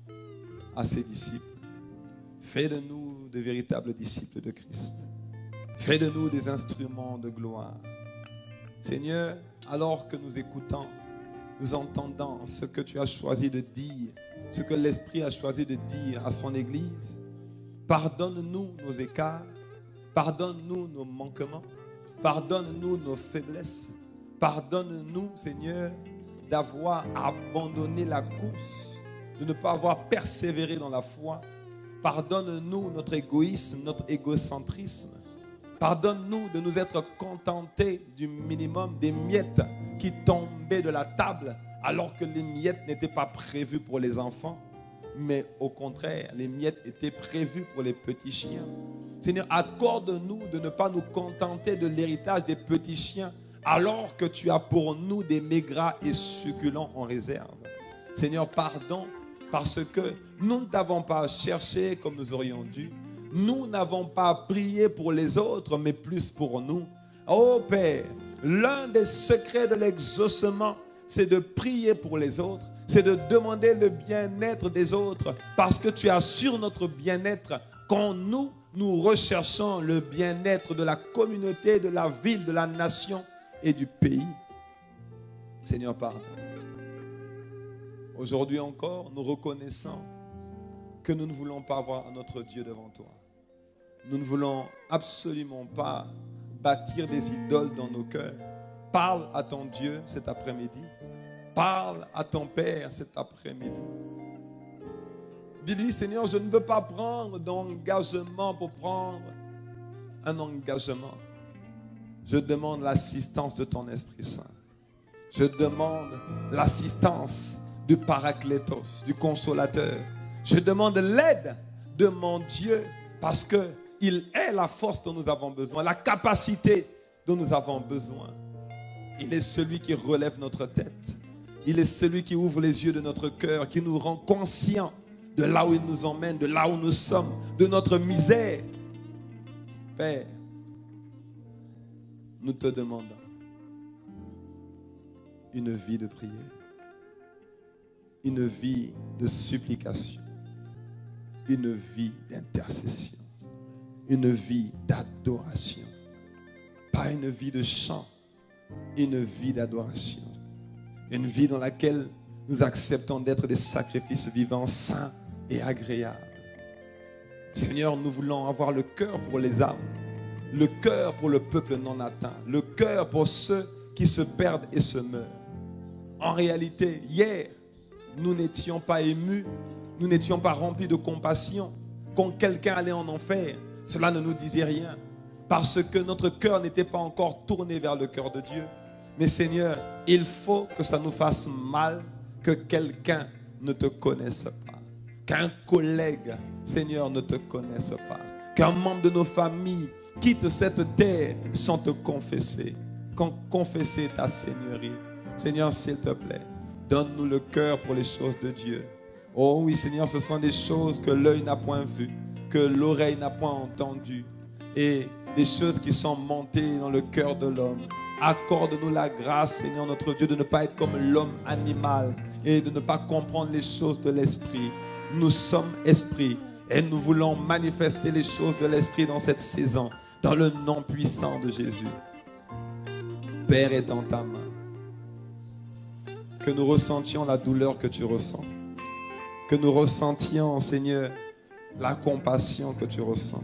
à ses disciples. Fais de nous de véritables disciples de Christ. Fais de nous des instruments de gloire. Seigneur, alors que nous écoutons, nous entendons ce que tu as choisi de dire, ce que l'Esprit a choisi de dire à son Église, pardonne-nous nos écarts, pardonne-nous nos manquements, pardonne-nous nos faiblesses, pardonne-nous, Seigneur, d'avoir abandonné la course, de ne pas avoir persévéré dans la foi. Pardonne-nous notre égoïsme, notre égocentrisme. Pardonne-nous de nous être contentés du minimum des miettes qui tombaient de la table, alors que les miettes n'étaient pas prévues pour les enfants, mais au contraire, les miettes étaient prévues pour les petits chiens. Seigneur, accorde-nous de ne pas nous contenter de l'héritage des petits chiens, alors que tu as pour nous des mets gras et succulents en réserve. Seigneur, pardon, parce que nous ne t'avons pas cherché comme nous aurions dû. Nous n'avons pas prié pour les autres, mais plus pour nous. Oh Père, l'un des secrets de l'exaucement, c'est de prier pour les autres. C'est de demander le bien-être des autres, parce que tu assures notre bien-être quand nous recherchons le bien-être de la communauté, de la ville, de la nation et du pays. Seigneur, pardon. Aujourd'hui encore, nous reconnaissons que nous ne voulons pas avoir notre Dieu devant toi. Nous ne voulons absolument pas bâtir des idoles dans nos cœurs. Parle à ton Dieu cet après-midi. Parle à ton Père cet après-midi. Dis-lui, Seigneur, je ne veux pas prendre d'engagement pour prendre un engagement. Je demande l'assistance de ton Esprit Saint. Je demande l'assistance du Paraclétos, du Consolateur. Je demande l'aide de mon Dieu parce qu'il est la force dont nous avons besoin, la capacité dont nous avons besoin. Il est celui qui relève notre tête. Il est celui qui ouvre les yeux de notre cœur, qui nous rend conscients de là où il nous emmène, de là où nous sommes, de notre misère. Père, nous te demandons une vie de prière, une vie de supplication, une vie d'intercession, une vie d'adoration, pas une vie de chant, une vie d'adoration. Une vie dans laquelle nous acceptons d'être des sacrifices vivants, saints et agréables. Seigneur, nous voulons avoir le cœur pour les âmes, le cœur pour le peuple non atteint, le cœur pour ceux qui se perdent et se meurent. En réalité, hier, nous n'étions pas émus, nous n'étions pas remplis de compassion. Quand quelqu'un allait en enfer, cela ne nous disait rien, parce que notre cœur n'était pas encore tourné vers le cœur de Dieu. Mais Seigneur, il faut que ça nous fasse mal que quelqu'un ne te connaisse pas, qu'un collègue, Seigneur, ne te connaisse pas, qu'un membre de nos familles quitte cette terre sans te confesser, confesser ta Seigneurie. Seigneur, s'il te plaît, donne-nous le cœur pour les choses de Dieu. Oh oui, Seigneur, ce sont des choses que l'œil n'a point vues, que l'oreille n'a point entendues, et des choses qui sont montées dans le cœur de l'homme. Accorde-nous la grâce, Seigneur notre Dieu, de ne pas être comme l'homme animal et de ne pas comprendre les choses de l'esprit. Nous sommes esprit et nous voulons manifester les choses de l'esprit dans cette saison, dans le nom puissant de Jésus. Père est dans ta main. Que nous ressentions la douleur que tu ressens. Que nous ressentions, Seigneur, la compassion que tu ressens.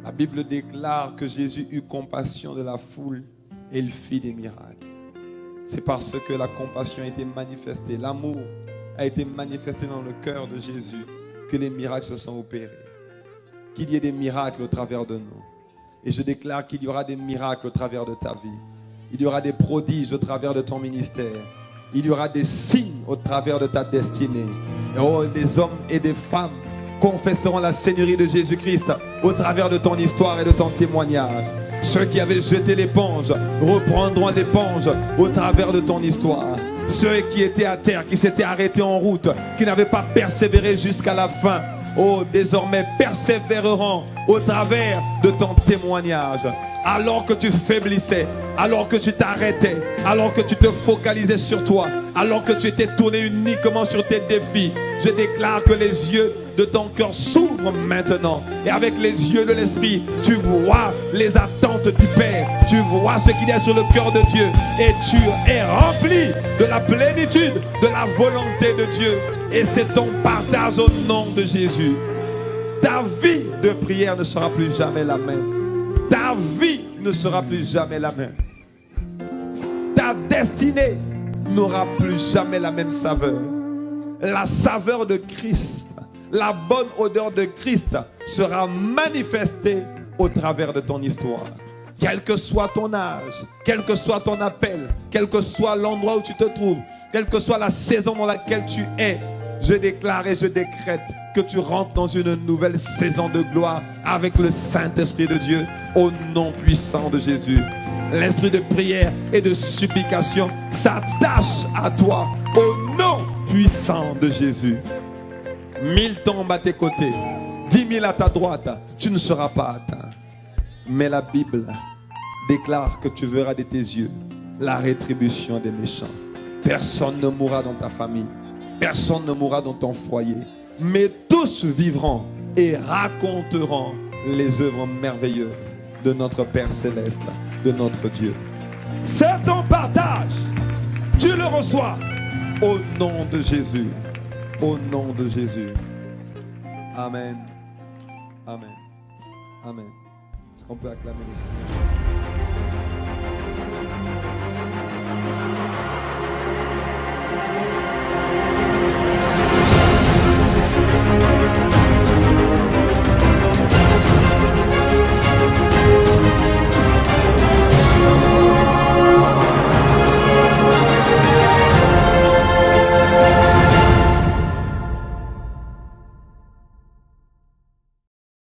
La Bible déclare que Jésus eut compassion de la foule et il fit des miracles. C'est parce que la compassion a été manifestée, l'amour a été manifesté dans le cœur de Jésus que les miracles se sont opérés. Qu'il y ait des miracles au travers de nous. Et je déclare qu'il y aura des miracles au travers de ta vie. Il y aura des prodiges au travers de ton ministère. Il y aura des signes au travers de ta destinée. Et oh, des hommes et des femmes confesseront la Seigneurie de Jésus-Christ au travers de ton histoire et de ton témoignage. Ceux qui avaient jeté l'éponge reprendront l'éponge au travers de ton histoire. Ceux qui étaient à terre, qui s'étaient arrêtés en route, qui n'avaient pas persévéré jusqu'à la fin, oh, désormais persévéreront au travers de ton témoignage. Alors que tu faiblissais, alors que tu t'arrêtais, alors que tu te focalisais sur toi, alors que tu étais tourné uniquement sur tes défis, je déclare que les yeux de ton cœur s'ouvrent maintenant. Et avec les yeux de l'esprit, tu vois les attentes du Père. Tu vois ce qu'il y a sur le cœur de Dieu. Et tu es rempli de la plénitude de la volonté de Dieu. Et c'est ton partage au nom de Jésus. Ta vie de prière ne sera plus jamais la même. Ta vie ne sera plus jamais la même. Ta destinée n'aura plus jamais la même saveur. La saveur de Christ, la bonne odeur de Christ sera manifestée au travers de ton histoire. Quel que soit ton âge, quel que soit ton appel, quel que soit l'endroit où tu te trouves, quelle que soit la saison dans laquelle tu es, je déclare et je décrète que tu rentres dans une nouvelle saison de gloire avec le Saint-Esprit de Dieu au nom puissant de Jésus. L'esprit de prière et de supplication s'attache à toi au nom puissant de Jésus. 1000 tombent à tes côtés, 10 000 à ta droite, tu ne seras pas atteint. Mais la Bible déclare que tu verras de tes yeux la rétribution des méchants. Personne ne mourra dans ta famille, personne ne mourra dans ton foyer, mais tous vivront et raconteront les œuvres merveilleuses de notre Père Céleste, de notre Dieu. C'est ton partage, tu le reçois au nom de Jésus. Au nom de Jésus. Amen. Amen. Amen. Est-ce qu'on peut acclamer le Seigneur?